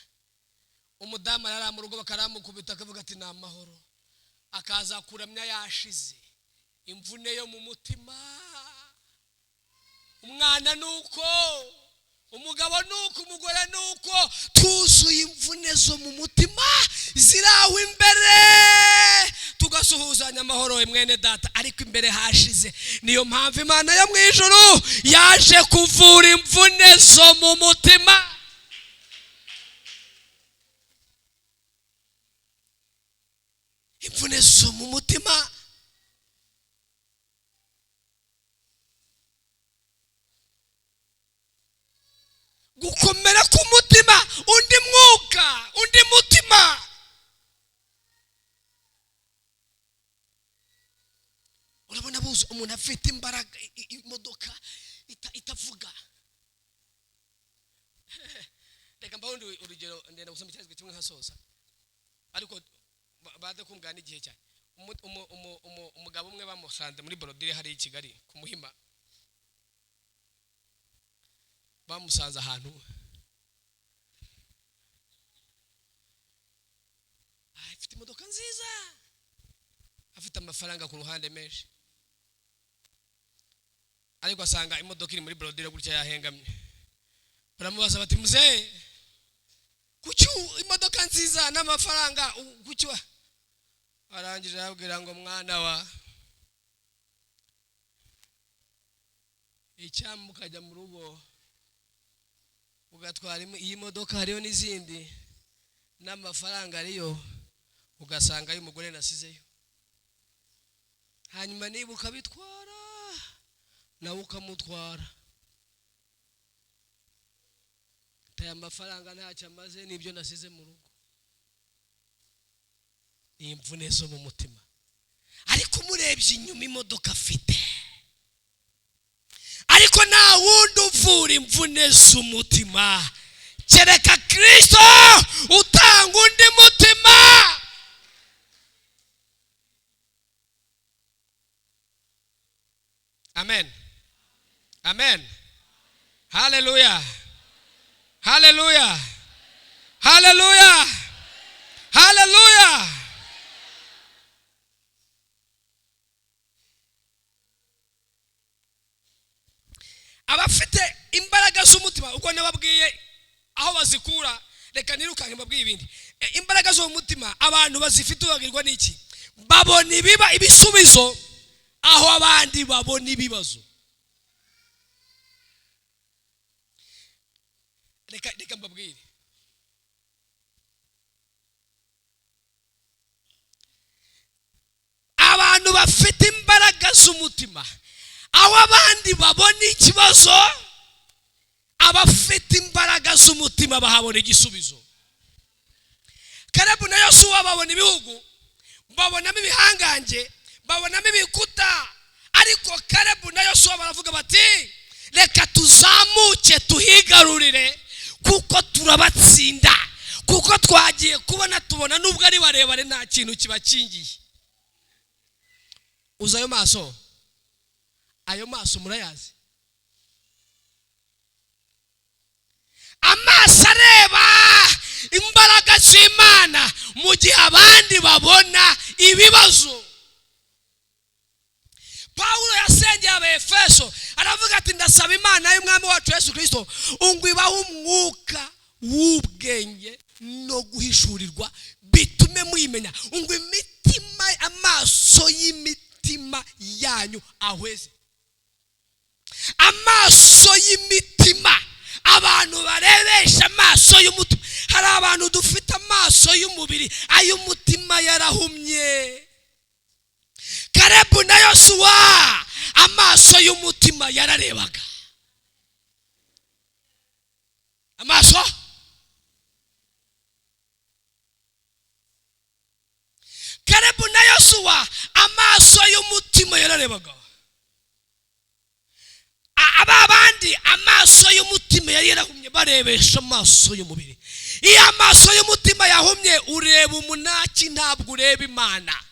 Umudamu arara mu rugo bakaramukubita akavuga ati ni amahoro, akaza kuramya yashize imvune yo mu mutima. Umwana nuko, umugabo nuko, umugore nuko, tuzuye imvune zo mu mutima ziraho imbere, tugasuhuzanya amahoro mwene data, ariko imbere hashize. Niyo mpamvu Imana yo mu ijuru yaje kuvura imvune zo mu mutima. Imvune zo mu mutima. Gukomera k'umutima, undi mwuka, undi mutima. Urabona buze umuntu afite imbaraga, imodoka itavuga. Reka mbaho urugero, ndenda gusoma icyazwe kimwe nkasoza, ariko bade kumgana igihe cyane. Umugabo umwe bamusanze muri Borodire hari i Kigali ku Muhima, bamusanze ahantu afite imodoka nziza, afite amafaranga ku ruhande menshi, ariko asanga imodoka iri muri Borodire gutya yahengamye. Baramubaza bati muzee, kuki imodoka nziza n'amafaranga kuki? Arangije arabwira ngo mwana wa, icyambu ukajya mu rugo ugatwara iyi modoka, hariyo n'izindi n'amafaranga ariyo, ugasanga ayo umugore nasizeyo, hanyuma niba ukabitwara nawe ukamutwara, aya mafaranga ntacyo amaze, n'ibyo nasize mu rugo. Ni imvune zo mu mutima. Ariko umurebye inyuma imodoka afite, ariko nta wundi uvura imvune z'umutima kereka Kristo utanga undi mutima. Amen, amen. Haleluya, haleluya, haleluya, haleluya. Abafite imbaraga z'umutima uko nababwiye aho bazikura, reka nirukanke mbabwiye ibindi. Imbaraga zo mu mutima abantu bazifite ubagirwa n'iki? Babona ibisubizo aho abandi babona ibibazo. Reka mbabwire, abantu bafite imbaraga z'umutima aho abandi babona ikibazo, abafite imbaraga z'umutima bahabona igisubizo. Kalebu na Yosuwa babona ibihugu, babonamo ibihangange, babonamo ibikuta, ariko Kalebu na Yosuwa baravuga bati reka tuzamuke tuhigarurire kuko turabatsinda, kuko twagiye kubona tubona nubwo ari barebare nta kintu kibakingiye. Uzayo maso, ayo maso murayazi, amaso areba imbaraga z'Imana mu gihe abandi babona ibibazo. Paulo yasengeye Abefeso aravuga ati ndasaba Imana y'Umwami wacu Yesu Kristo ungwibaho umwuka w'ubwenge no guhishurirwa bitume muyimenya, ungwe imitima, amaso y'imitima yanyu ahweze. Amaso y'imitima, abantu barebesha amaso y'umutima. Hari abantu dufite amaso y'umubiri, ay'umutima yarahumye. Kalebu na Yosuwa amaso y'umutima yararebaga. Amaso Kalebu na Yosuwa amaso y'umutima yararebaga. Aba bandi amaso y'umutima yari yarahumye barebesha amaso y'umubiri. Iyo amaso y'umutima yahumye ureba umunaki ntabwo ureba Imana.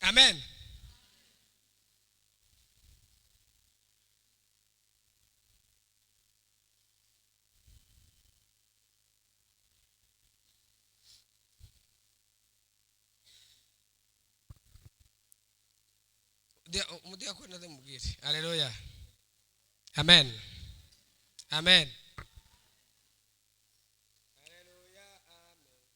Amen. Mudia kwa nade mugiri. Haleluya. Amen. Amen. Haleluya. Amen.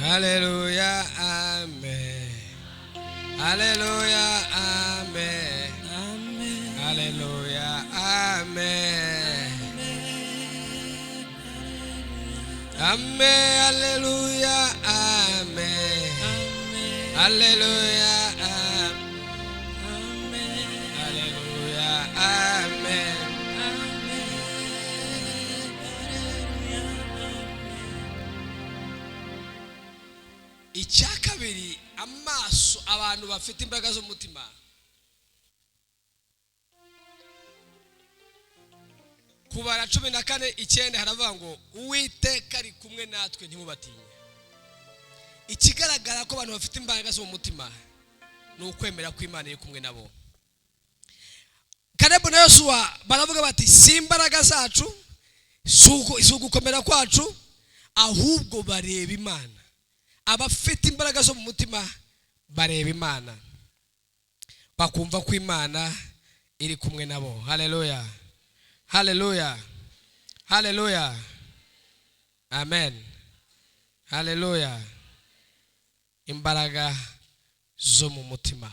Haleluya. Amen. Haleluya. Amen. Amen. Haleluya. Amen. Amen. Haleluya. Amen. Haleluya. Amen. Haleluya. Amen. Icya kabiri, amaso abantu bafite imbaraga z'umutima kubara 14:9 haravuga ngo Uwiteka ari kumwe natwe ntimubatinye. Ikigaragara ko abantu bafite imbaraga zo mu mutima ni ukwemera ko Imana iri kumwe nabo. Kalebu na Yosuwa baravuga bati si imbaraga zacu, si ugukomera kwacu, ahubwo bareba Imana. Abafite imbaraga zo mu mutima bareba Imana, bakumva ko Imana iri kumwe nabo. Haleluya. Haleluya. Haleluya. Amen. Haleluya. Imbaraga zo mu mutima.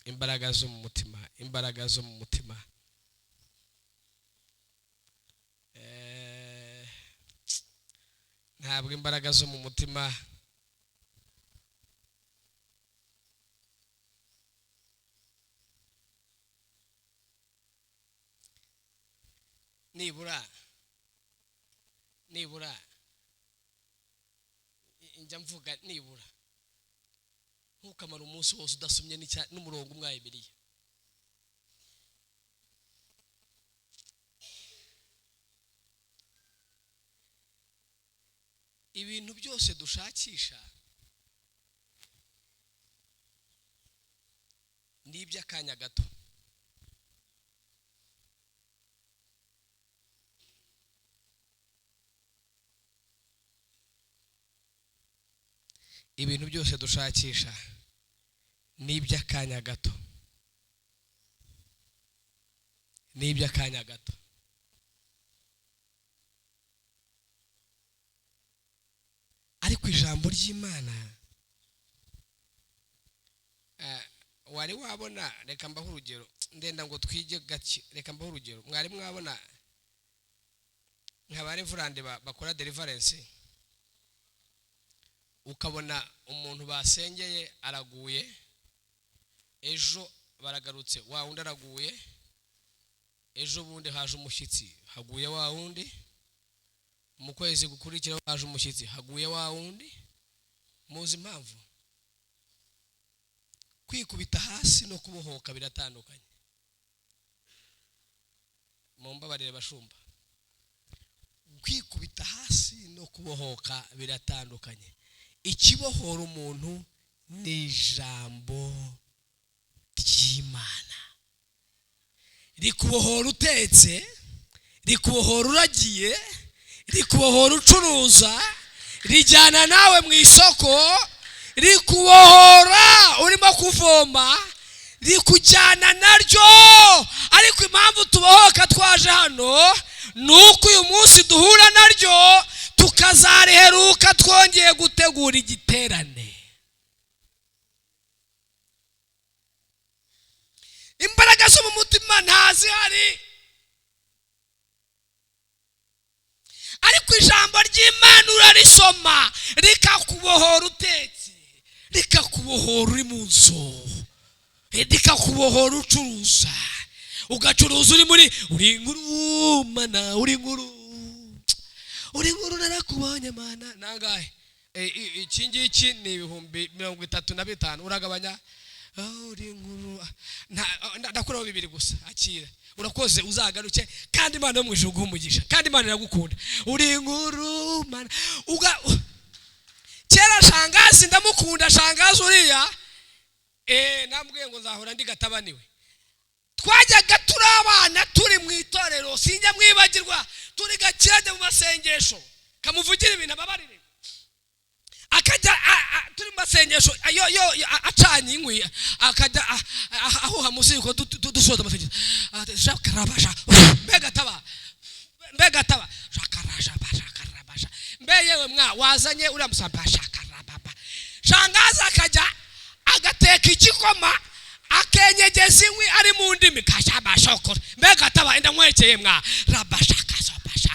Imbaraga zo mu mutima. Imbaraga zo mu mutima. Ntabwo imbaraga zo mu mutima nibura njya mvuga nibura ntukamara umunsi wose udasomye n'umurongo umwe wa Bibiliya. ibintu byose dushakisha ni iby'akanya gato. Ibintu byose dushakisha ni iby'akanya gato, ni iby'akanya gato. Ariko ijambo ry'Imana wari wabona, reka mbaho urugero, ndenda ngo twige gake, reka mbaho urugero. Mwari mwabona nk'abari vurande bakora deliverance, ukabona umuntu basengeye araguye, ejo baragarutse wa wundi araguye, ejo bundi haje umushyitsi haguye wa wundi, mu kwezi gukurikira haje umushyitsi haguye wa wundi. Muzi impamvu? Kwikubita hasi no kubohoka biratandukanye. Mumbabarire bashumba, kwikubita hasi no kubohoka biratandukanye. Ikibohora umuntu ni ijambo ry'Imana. Rikubohora utetse, rikubohora uragiye, rikubohora ucuruza, rijyana nawe mu isoko, rikubohora urimo kuvoma, rikujyana naryo. Ariko impamvu tubohoka twaje hano nuko uyu munsi duhura naryo, tukazariheruka twongeye gutegura igiterane. Imbaraga zo mu mutima ntazihari, ariko ijambo ry'Imana urarisoma rikakubohora utetse, rikakubohora uri mu nzu, rikakubohora ucuruza, ugacuruza uri inkuru mana, uri inkuru narakubonye mana. Nangahe iki ngiki ni 35,000 uragabanya, uri inkuru ndakuraho 2 gusa, akira urakoze uzagaruke, kandi Imana yo mu ijuru umugisha, kandi Imana iragukunda. Uri inkuru mana. Kera shangazi ndamukunda, shangazi uriya nambwiye ngo nzahora ndi gatabaniwe. Twajyaga turi abana turi mu itorero, sinjya mwibagirwa, turi gakirajya mu masengesho, kamuvugira ibintu ababarire, akajya turi mu masengesho acanye inkwi, akajya aho hamusiko dusoza amasengesho, shakarabasha mbega taba shakarabasha yewe mwa wazanye uriya musamba shakarababa. Shangaza akajya agateka igikoma, akenyegeza inkwi ari mu ndimi kashabashokora, mbega taba enda mwekeye mwa rabashakashakasha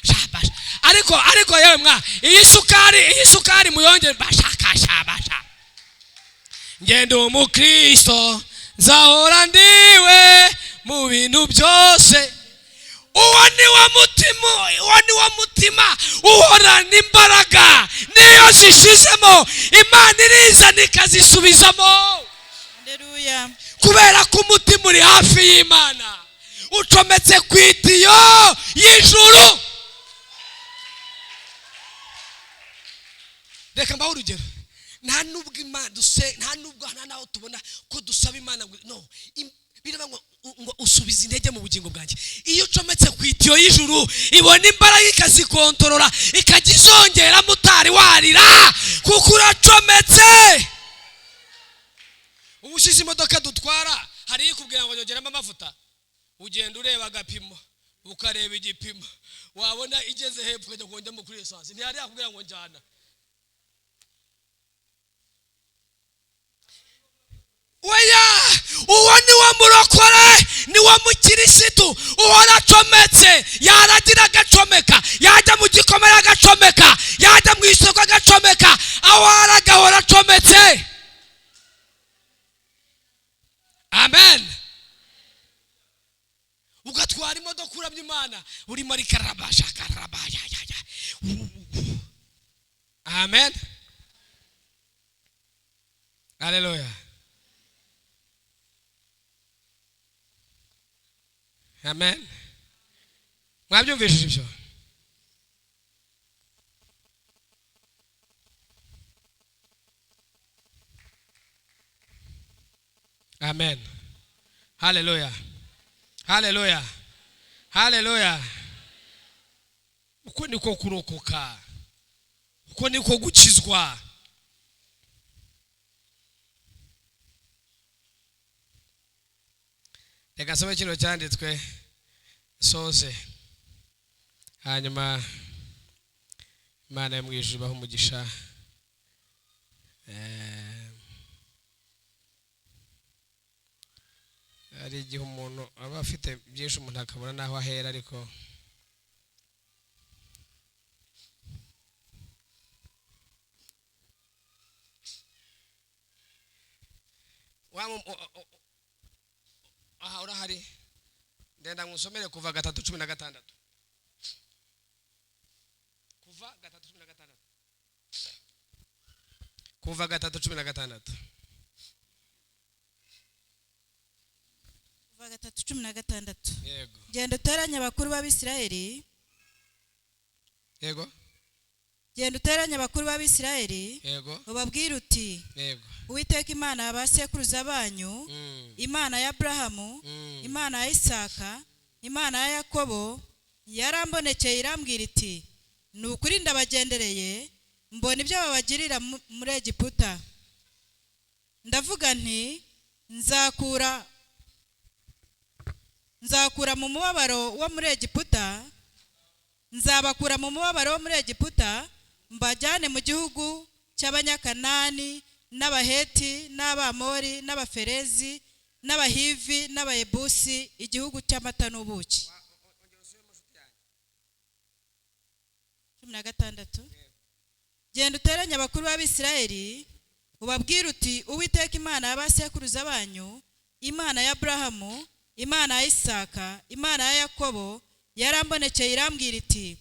shabasha. Ariko yewe mwa iyi sukari muyongere bashakashabasha. Ngende umukristo nzahora ndiwe mu bintu byose. Uwo ni wo mutima uhorana imbaraga, niyo zishizemo Imana irizana ikazisubizamo. Haleluya. Kubera ko umutima uri hafi y'Imana, ucometse ku itiyo y'ijuru. Reka mbaho urugero, nta nubwo Imana nta nubwo naho tubona ko dusaba Imana no, biraba ngo usubiza intege mu bugingo bwanjye. Iyo ucometse ku itiyo y'ijuru, ibona imbaraga ikazikontorora, ikagizongera mutari warira, kuko uracometse. Ubushize imodoka dutwara hari ikubwira ngo nyongeramo amavuta, ugenda ureba agapimo, ukareba igipimo, wabona igeze hepfo ukajya kongera kuri essence, ntihari yakubwira ngo njyana. Uwo ni wo murokore, ni wo mukirisitu uhora acometse, yaragira agacomeka, yajya mu gikomere agacomeka, yajya mu isoko agacomeka, aho aragahora acometse. Amen. Ugatwara imodoka uramya Imana, urimo rikarabasha karabaya. Amen. Haleluya. Amen. Mwabyumvishije ibyo? Amen. Hallelujah. Hallelujah. Hallelujah. Uko niko kurokoka. Uko niko gukizwa. Reka nsome kino cyanditswe soze. Hanyuma Imana yo mu ijuru ibahe umugisha. Ari igihe umuntu aba afite byinshi umuntu akabona naho ahera, ariko aha urahari ndenda ngusomere kuva 3:16 kuva 3:16 kuva 3:16 kuva 3:16 yego genda uteranye abakuru b'Abisirayeli yego genda uteranye abakuru b'Abisirayeli yego ubabwire uti yego Uwiteka Imana y'abasekuruza banyu Imana ya Abrahamu Imana ya Isaka Imana ya Yakobo yarambonekeye irambwira iti nukuri ndabagendereye mbona ibyo babagirira muri Egiputa ndavuga nti nzakura mu mubabaro wo muri Egiputa nzabakura mu mubabaro wo muri Egiputa mbajyane mu gihugu cy'Abanyakanani n'Abaheti n'Abamori n'Abaferezi n'Abahivi n'Abayebusi igihugu cy'amata n'ubuki 16 genda uteranye abakuru b'Abisirayeli ubabwire uti Uwiteka Imana y'abasekuruza banyu Imana ya Abrahamu Imana ya Isaka Imana ya Yakobo yarambonekeye irambwira iti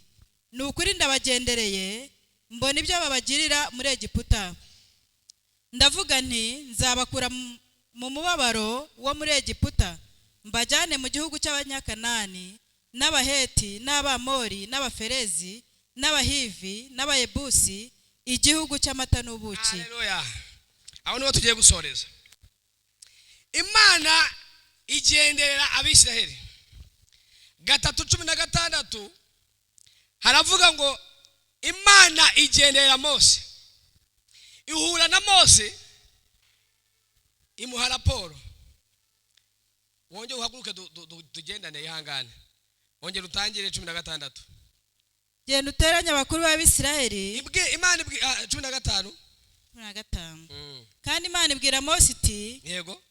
nukuri ndabagendereye mbona ibyo babagirira muri Egiputa ndavuga nti nzabakura mu mubabaro wo muri Egiputa mbajyane mu gihugu cy'Abanyakanani n'Abaheti n'Abamori n'Abaferezi n'Abahivi n'Abayebusi igihugu cy'amata n'ubuki. Haleluya. Aho niho tugiye gusoreza. Imana igenderera Abisirayeli 3:16 haravuga ngo Imana igenderera Mose, ihura na Mose imuha raporo, wonge uhaguruke tugendane ihangane, wonge rutangire 16 genda uteranye abakuru b'Abisirayeli Imana 15 kandi Imana ibwira Mose iti yego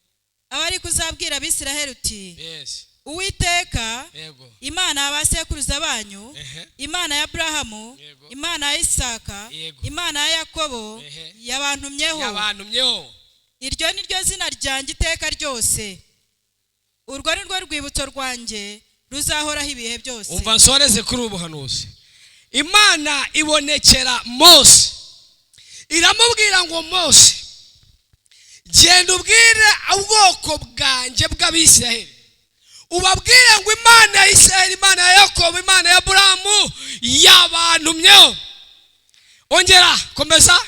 abari kuzabwira Abisirayeli uti yes Uwiteka yego Imana y'abasekuruza banyu Imana ya Abrahamu Imana ya Isaka Imana ya Yakobo yabantumyeho iryo ni ryo zina ryanjye iteka ryose urwo ni rwo rwibutso rwanjye ruzahoraho ibihe byose. Umva nsoreze kuri ubuhanuzi. Imana ibonekera Mose iramubwira ngo Mose genda ubwire ubwoko bwanjye bw'Abisirayeli ubabwire ngo Imana ya Isirayeli Imana ya Yakobo Imana ya Abrahamu yabantumyeho. Ongera komeza.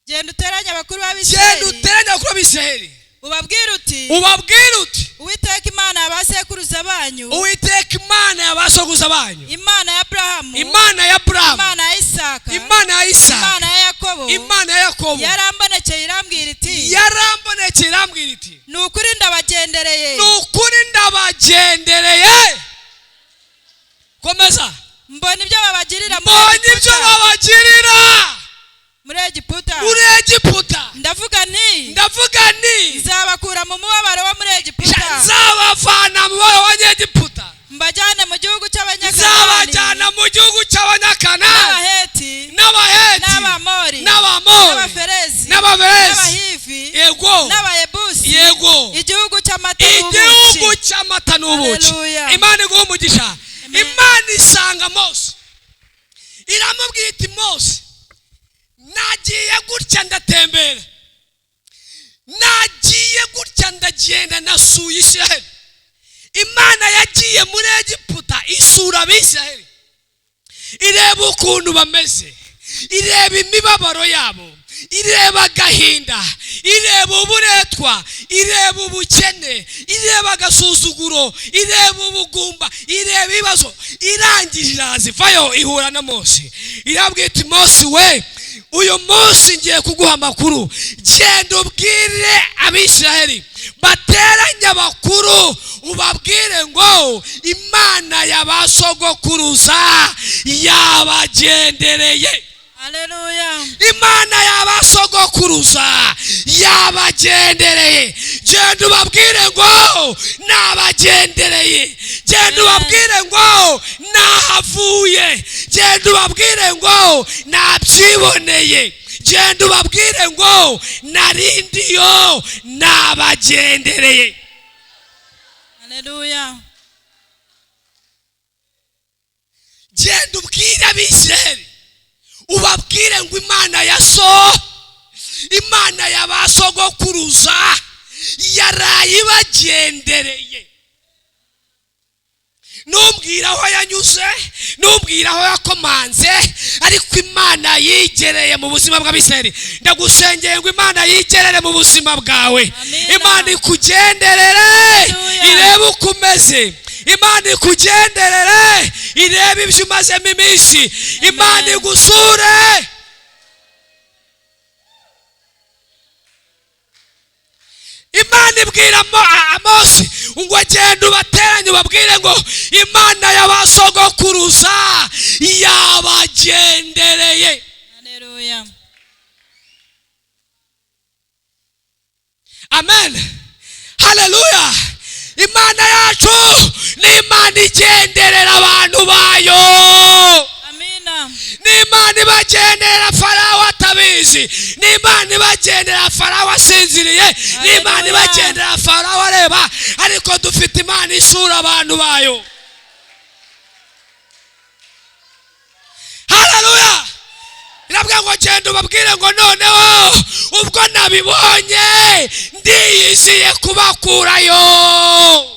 Genda uteranye abakuru b'Abisirayeli ubabwire uti Uwiteka Imana y'abasekuruza banyu Uwiteka Imana y'abasekuruza banyu Imana ya Abrahamu Imana ya Isaka Imana ya Imana ya Yakobo yarambonekeye irambwira iti nukuri ndabagendereye komeza mbona ibyo babagirira muri Egiputa ndavuga nti nzabakura mu mubabaro wo muri Egiputa nzabavana mu mubabaro wa Egiputa mbajyane mu gihugu cy'Abanyakanani n'Abaheti n'Abamori n'Abaferezi n'Abahivi n'Abayebusi igihugu cy'amata n'ubuki. Imana iguha umugisha. Imana isanga Mose iramubwira iti Mose nagiye gutya ndatembera nagiye gutya ndagenda nasuye Isirayeli. Imana yagiye muri Egiputa isura Abisirayeli ireba ukuntu bameze, ireba imibabaro yabo, ireba agahinda, ireba uburetwa, ireba ubukene, ireba agasuzuguro, ireba ubugumba, ireba ibibazo. Irangije iraza ivayo ihura na Mose, irabwira iti Mose we, uyu munsi ngiye kuguha amakuru, genda ubwire Abisiraheli bateranye abakuru, ubabwire ngo Imana y'abasogokuruza yabagendereye. Haleluya. Imana y'abasogokuruza yabagendereye. Genda ubabwire ngo nabagendereye, genda ubabwire ngo nahavuye, genda ubabwire ngo nabyiboneye, genda ubabwire ngo narindiyo nabagendereye. Haleluya. Genda ubwire Abisiraheli, ubabwire ngo Imana ya so, Imana y'abasogokuruza yaraye ibagendereye. Numbwira aho yanyuze, numbwira aho yakomanze, ariko Imana yigereye mu buzima bw'Abisiraheli. Ndagusengeye ngo Imana yigerere mu buzima bwawe. Imana ikugenderere, irebe uko umeze. Imana ikugenderere, irebe ibyo umazemo iminsi. Imana igusure. Imana ibwira Mose ngo agende ubateranye ubabwire ngo Imana y'abasogokuruza yabagendereye. Haleluya. Amen. Haleluya. Imana yacu ni Imana igenderera abantu bayo. Amina. Ni Imana ibagenderera Farawo atabizi, ni Imana ibagenderera Farawo asinziriye, ni Imana ibagenderera Farawo areba, ariko dufite Imana isura abantu bayo. Haleluya. Irabwira ngo genda ubabwire ngo noneho ubwo nabibonye ndiyiziye kubakurayo.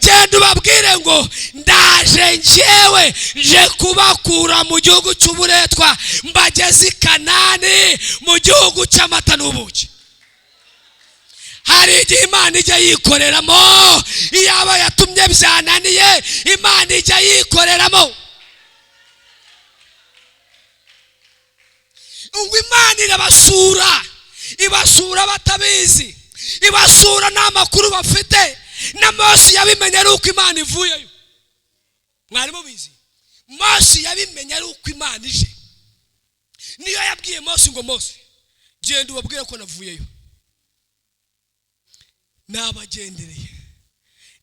Genda ubabwire ngo ndaje njyewe nje kubakura mu gihugu cy'uburetwa mbageze i Kanani, mu gihugu cy'amata n'ubuki. Hari igihe Imana ijya yikoreramo, iyaba yatumye byananiye Imana ijya yikoreramo. Ngo Imana irabasura, ibasura batabizi, ibasura nta makuru bafite. Na Mose yabimenye ari uko Imana ivuyeyo. Mwari mubizi? Mose yabimenye ari uko Imana ije. Niyo yabwiye Mose ngo Mose genda ubabwire ko navuyeyo. Nabagendereye,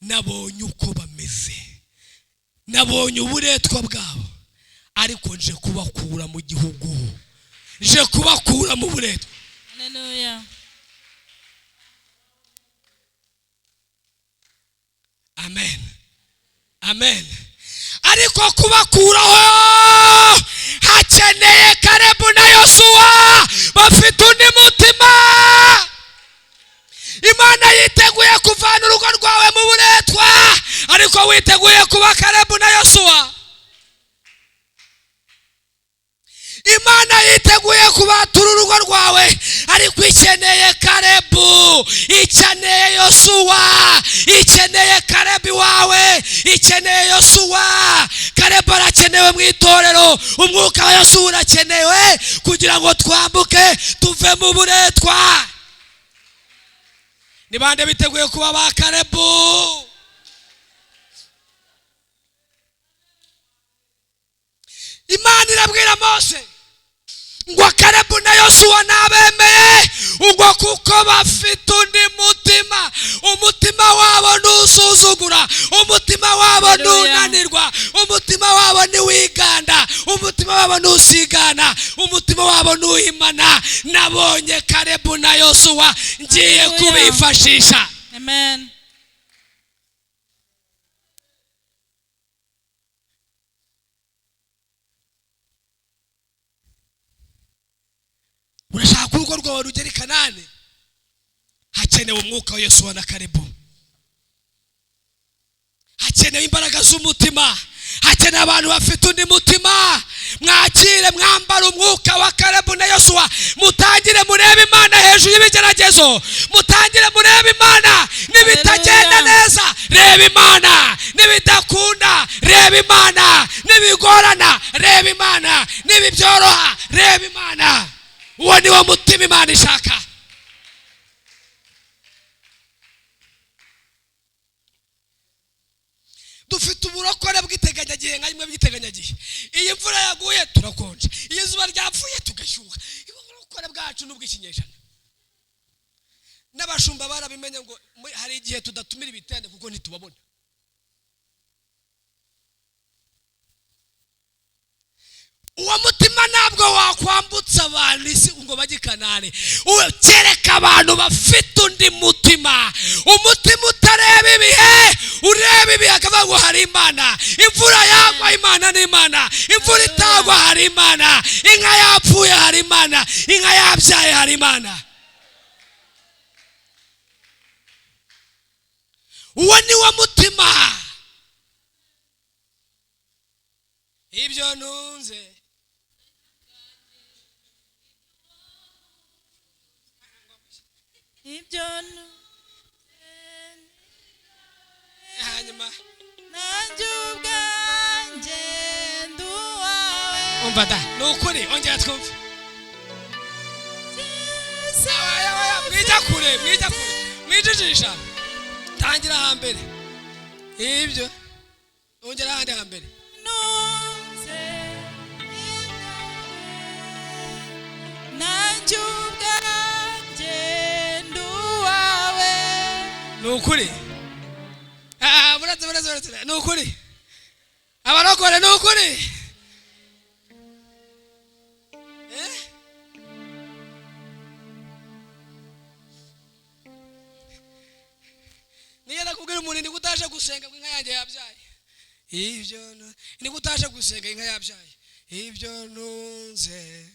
nabonye uko bameze, nabonye uburetwa bwabo, ariko nje kubakura mu gihugu, nje kubakura mu buretwa. Haleluya. Amen. Amen. Ariko kubakuraho hakeneye Kalebu na Yosuwa bafite undi mutima. Imana yiteguye kuvana urugo rwawe mu buretwa, ariko witeguye kuba Kalebu na Yosuwa. Imana yiteguye kubatura urugo rwawe, ariko ikeneye Kalebu, ikeneye Yosuwa, ikeneye Kalebu wawe, ikeneye Yosuwa. Kalebu arakenewe mu itorero, umwuka wa Yosuwa urakenewe kugira ngo twambuke tuve mu buretwa. Ni bande biteguye kuba ba Kalebu? Imana irabwira Mose ngo Kalebu na Yosuwa nabemeye ubwo kuko bafite undi mutima. Umutima wabo ntusuzugura, umutima wabo ntunanirwa, umutima wabo ntiwiganda, umutima wabo ntusigana, umutima wabo ntuhimana. Nabonye Kalebu na Yosuwa ngiye kubifashisha. Amen. Urashaka urugo rwawe rugera i Kanani, hakenewe umwuka wa Yosuwa na Kalebu. Hakenewe imbaraga z'umutima, hakeneye abantu bafite undi mutima. Mwakire mwambara umwuka wa Kalebu na Yosuwa, mutangire murebe Imana hejuru y'ibigeragezo, mutangire murebe Imana nibitagenda neza, reba Imana nibidakunda, reba Imana nibigorana, reba Imana nibibyoroha, reba Imana. Uwo ni wo mutima Imana ishaka. Dufite uburokore bw'iteganyagihe nka rimwe bw'iteganyagihe. Iyi mvura yaguye turakonje, iyi zuba ryapfuye tugashyuha. Uburokore bwacu n'ubw'ikinyejana. N'abashumba barabimenye ngo hari igihe tudatumira ibitende kuko ntitubabona. Uwo mutima ntabwo wakwambutsa abantu isi ngo bajye Kanani. Kereka abantu bafite undi mutima, umutima utareba ibihe, ureba ibihe akavuga ngo hari Imana. Imvura yagwa Imana ni Imana, imvura itagwa hari Imana, inka yapfuye hari Imana, inka yabyaye hari Imana. Uwo ni wo mutima. Ibyo ntunze hanyuma nanjye ubwanjye nduwawe. umva da, ni ukuri. Ongera twumve. Mwijya kure, mwijijisha. Tangira hambere. Ibyo ongera ahandi hambere. nanjye ubwanjye nduwawe. Ni ukuri. Buretse ni ukuri. Abarokore ni ukuri. Niyo nakubwira umuntu ni gutaje gusenga ngo inka yanjye yabyaye. Ibyo ni gutaje gusenga inka yabyaye. Ibyo ntunze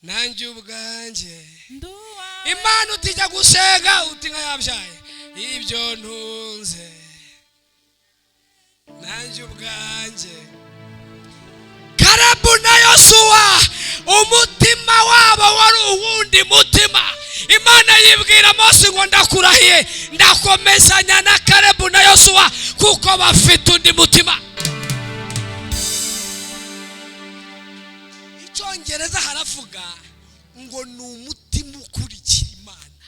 nanjye ubwanjye nduwawe. Imana utijya gusenga uti inka yabyaye. Ibyo ntunze nanjye ubwanjye. Kalebu na Yosuwa umutima wabo wari uwundi mutima. Imana yibwira Mose ngo ndakurahiye ndakomezanya na Kalebu na Yosuwa kuko bafite undi mutima. Icyongereza haravuga ngo ni umutima ukurikira Imana.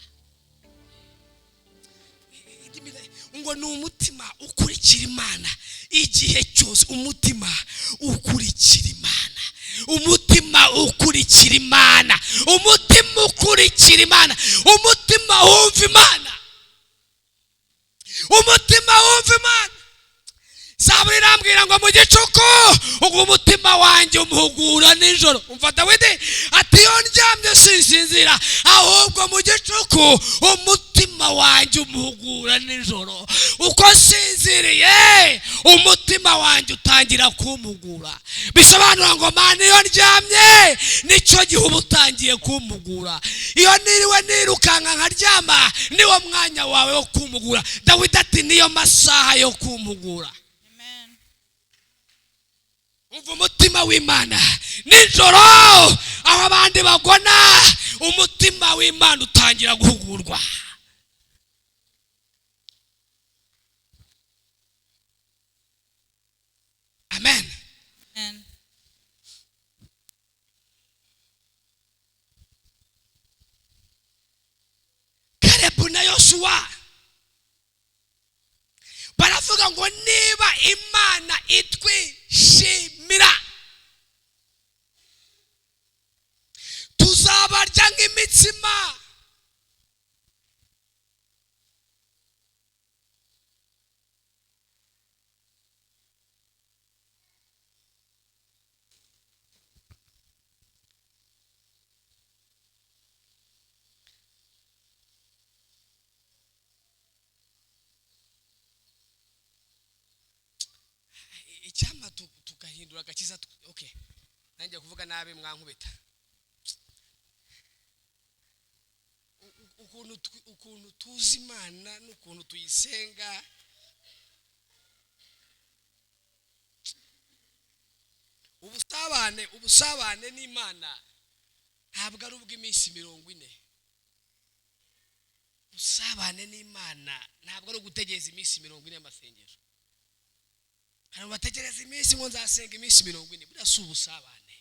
Ngo ni umutima ukurikira Imana igihe cyose. Umutima ukurikira Imana, umutima ukurikira Imana, umutima ukurikira Imana, umutima wumva Imana, umutima wumva Imana. Zaburi irambwira ngo mu gicuku ubwo umutima wanjye umuhugura nijoro. Umva Dawidi ati iyo ndyamye sinsinzira, ahubwo mu gicuku umutima wanjye umuhugura nijoro. Uko sinziriye umutima wanjye utangira kumpugura. Bisobanura ngo Mana iyo ndyamye nicyo gihe uba utangiye kumpugura. Iyo niriwe nirukanka nkaryama niwo mwanya wawe wo kumpugura. Dawidi ati niyo masaha yo kumpugura. Umva umutima w'Imana nijoro aho abandi bagona, umutima w'Imana utangira guhugurwa. Amen. Kalebu na Yosuwa baravuga ngo niba Imana itwishimira tuzabarya nk'imitsima. Icyama tukahindura agakiza. Okay, nanjye kuvuga nabi mwankubita. Ukuntu tuzi Imana n'ukuntu tuyisenga ubusabane n'Imana ntabwo ari ubw'iminsi 40. Ubusabane n'Imana ntabwo ari ugutegereza iminsi 40 y'amasengesho. Hari bategereza iminsi ngo nzasenga iminsi 40, burasa ubusabane.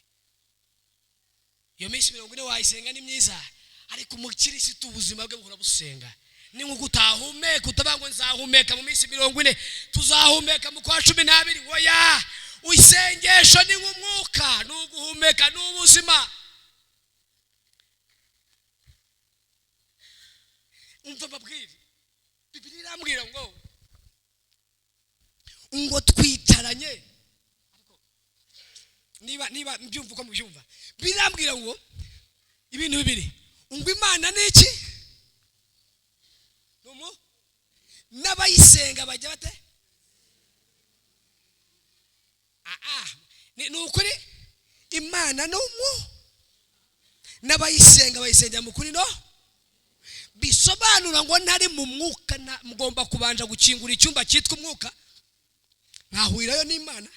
Iyo minsi 40 wayisenga ni myiza, ariko umukirisitu ubuzima bwe buhora busenga. Ni nko gutahumeka, utabango nzahumeka mu minsi 40, tuzahumeka mu kwa 12. Oya, uyisengesho ni nk'umwuka, n'uguhumeka n'ubuzima. Umva babwire, Bibiliya irambwira ngo twicaranye, niba mbyumva uko mubyumva, birambwira ngo ibintu bibiri, ngo Imana ni iki? N'abayisenga bajya bate? Ni ukuri Imana n'abayisenga bayisengera mu kuri, no bisobanura ngo ntari mu mwuka, mugomba kubanja gukingura icyumba cyitwa umwuka, nkahurirayo n'Imana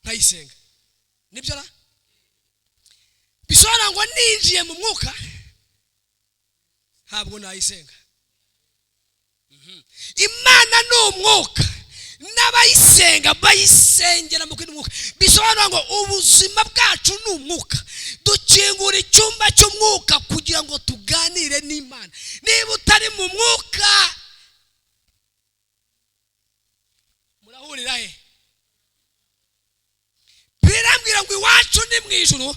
nkayisenga. Nibyo ra? Bisobanura ngo ninjiye mu mwuka ntabwo nayisenga. Imana ni umwuka, n'abayisenga bayisengera mu kindi mwuka. Bisobanura ngo ubuzima bwacu ni umwuka, dukingura icyumba cy'umwuka kugira ngo tuganire n'Imana. Niba utari mu mwuka murahurira he? Birambwira ngo iwacu ni mu ijuru,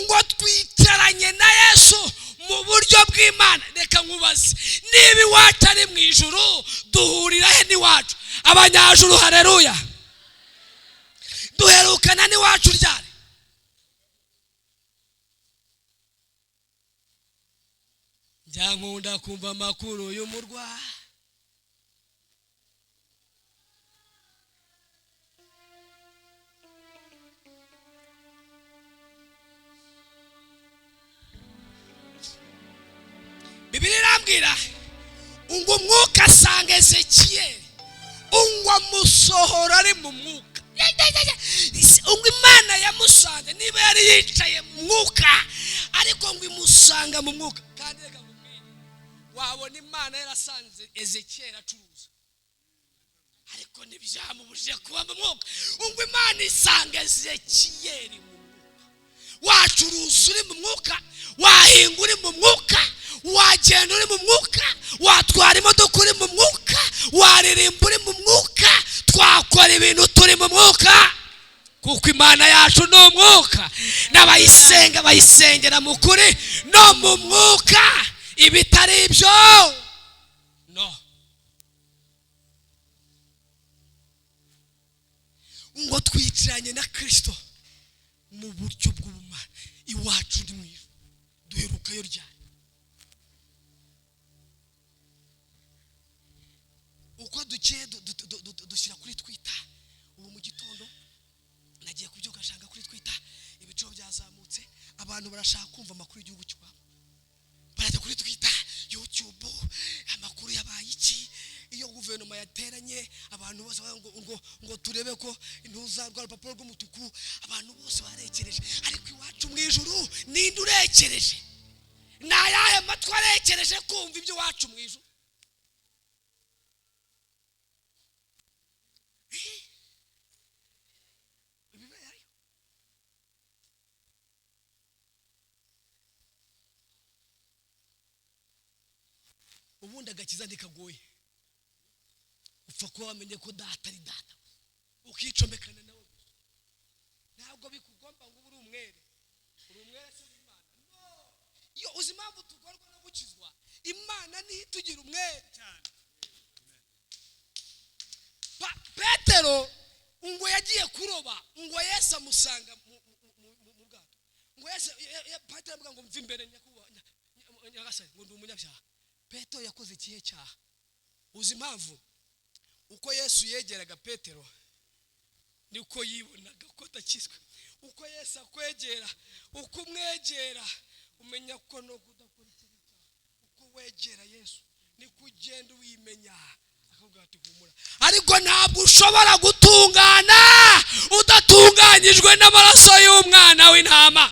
ngo twicaranye na Yesu mu buryo bw'Imana. Reka nkubaze, niba iwacu ari mu ijuru, duhurira he n'iwacu? Abanyajuru, haleluya. Duherukana n'iwacu ryari? Njyankunda kumva amakuru y'umurwa. Bibiliya irambwira ngo umwuka asanga Ezekiyeli, ngo amusohora ari mu mwuka. Ngo Imana yamusanze, niba yari yicaye mu mwuka, ariko ngo imusanga mu mwuka. Kandi reka nkubwire, wabona Imana yarasanze Ezekiyeli acuruza, ariko ntibyamubujije kuba mu mwuka. Ngo Imana isanga Ezekiyeli mu mwuka. Wacuruza uri mu mwuka, wahinga uri mu mwuka, wagenda uri mu mwuka, watwara imodoka uri mu mwuka, waririmba uri mu mwuka, twakora ibintu turi mu mwuka, kuko Imana yacu ni umwuka. N'abayisenga bayisengera mu kuri no mu mwuka. Ibitari ibyo no. Ngo twicaranye na Kristo mu buryo bw'ubumana, iwacu ni mu ijuru, duherukayo ryari? Uko dukeye dushyira kuri Twitter. Ubu mu gitondo nagiye kubyuka nshanga kuri Twitter ibiciro byazamutse, abantu barashaka kumva amakuru y'igihugu cyabo, barajya kuri Twitter, YouTube, amakuru yabaye iki, iyo guverinoma yateranye, abantu bose ngo turebe ko intuza rwa rupapuro rw'umutuku, abantu bose barekereje. Ariko iwacu mu ijuru ninde urekereje? Nayahe matwi arekereje kumva ibyo iwacu mu ijuru? Ubundi agakiza ndikagoye, upfa kuba wamenye ko data ari data, ukicomekana nawe. Ntabwo bikugomba ngo uri umwere se w'Imana. No, iyo uzi impamvu tugorwa no gukizwa, Imana niyo itugira umwere cyane. Petero ngo yagiye kuroba, ngo Yesu amusanga mu bwato. Ngo Yesu Petero avuga ngo mva imbere nyagasani, ngo ndi umunyabyaha. Petero yakoze ikihe cyaha? Uzi impamvu? Uko Yesu yegeraga Petero niko yibonaga ko atakizwe. Uko Yesu akwegera, uko umwegera umenya ko no kudakora ikihe cyaha. Uko wegera Yesu niko ugenda wimenya akakubwira ati humura. Ariko ntabwo ushobora gutungana udatunganyijwe n'amaraso y'umwana w'intama.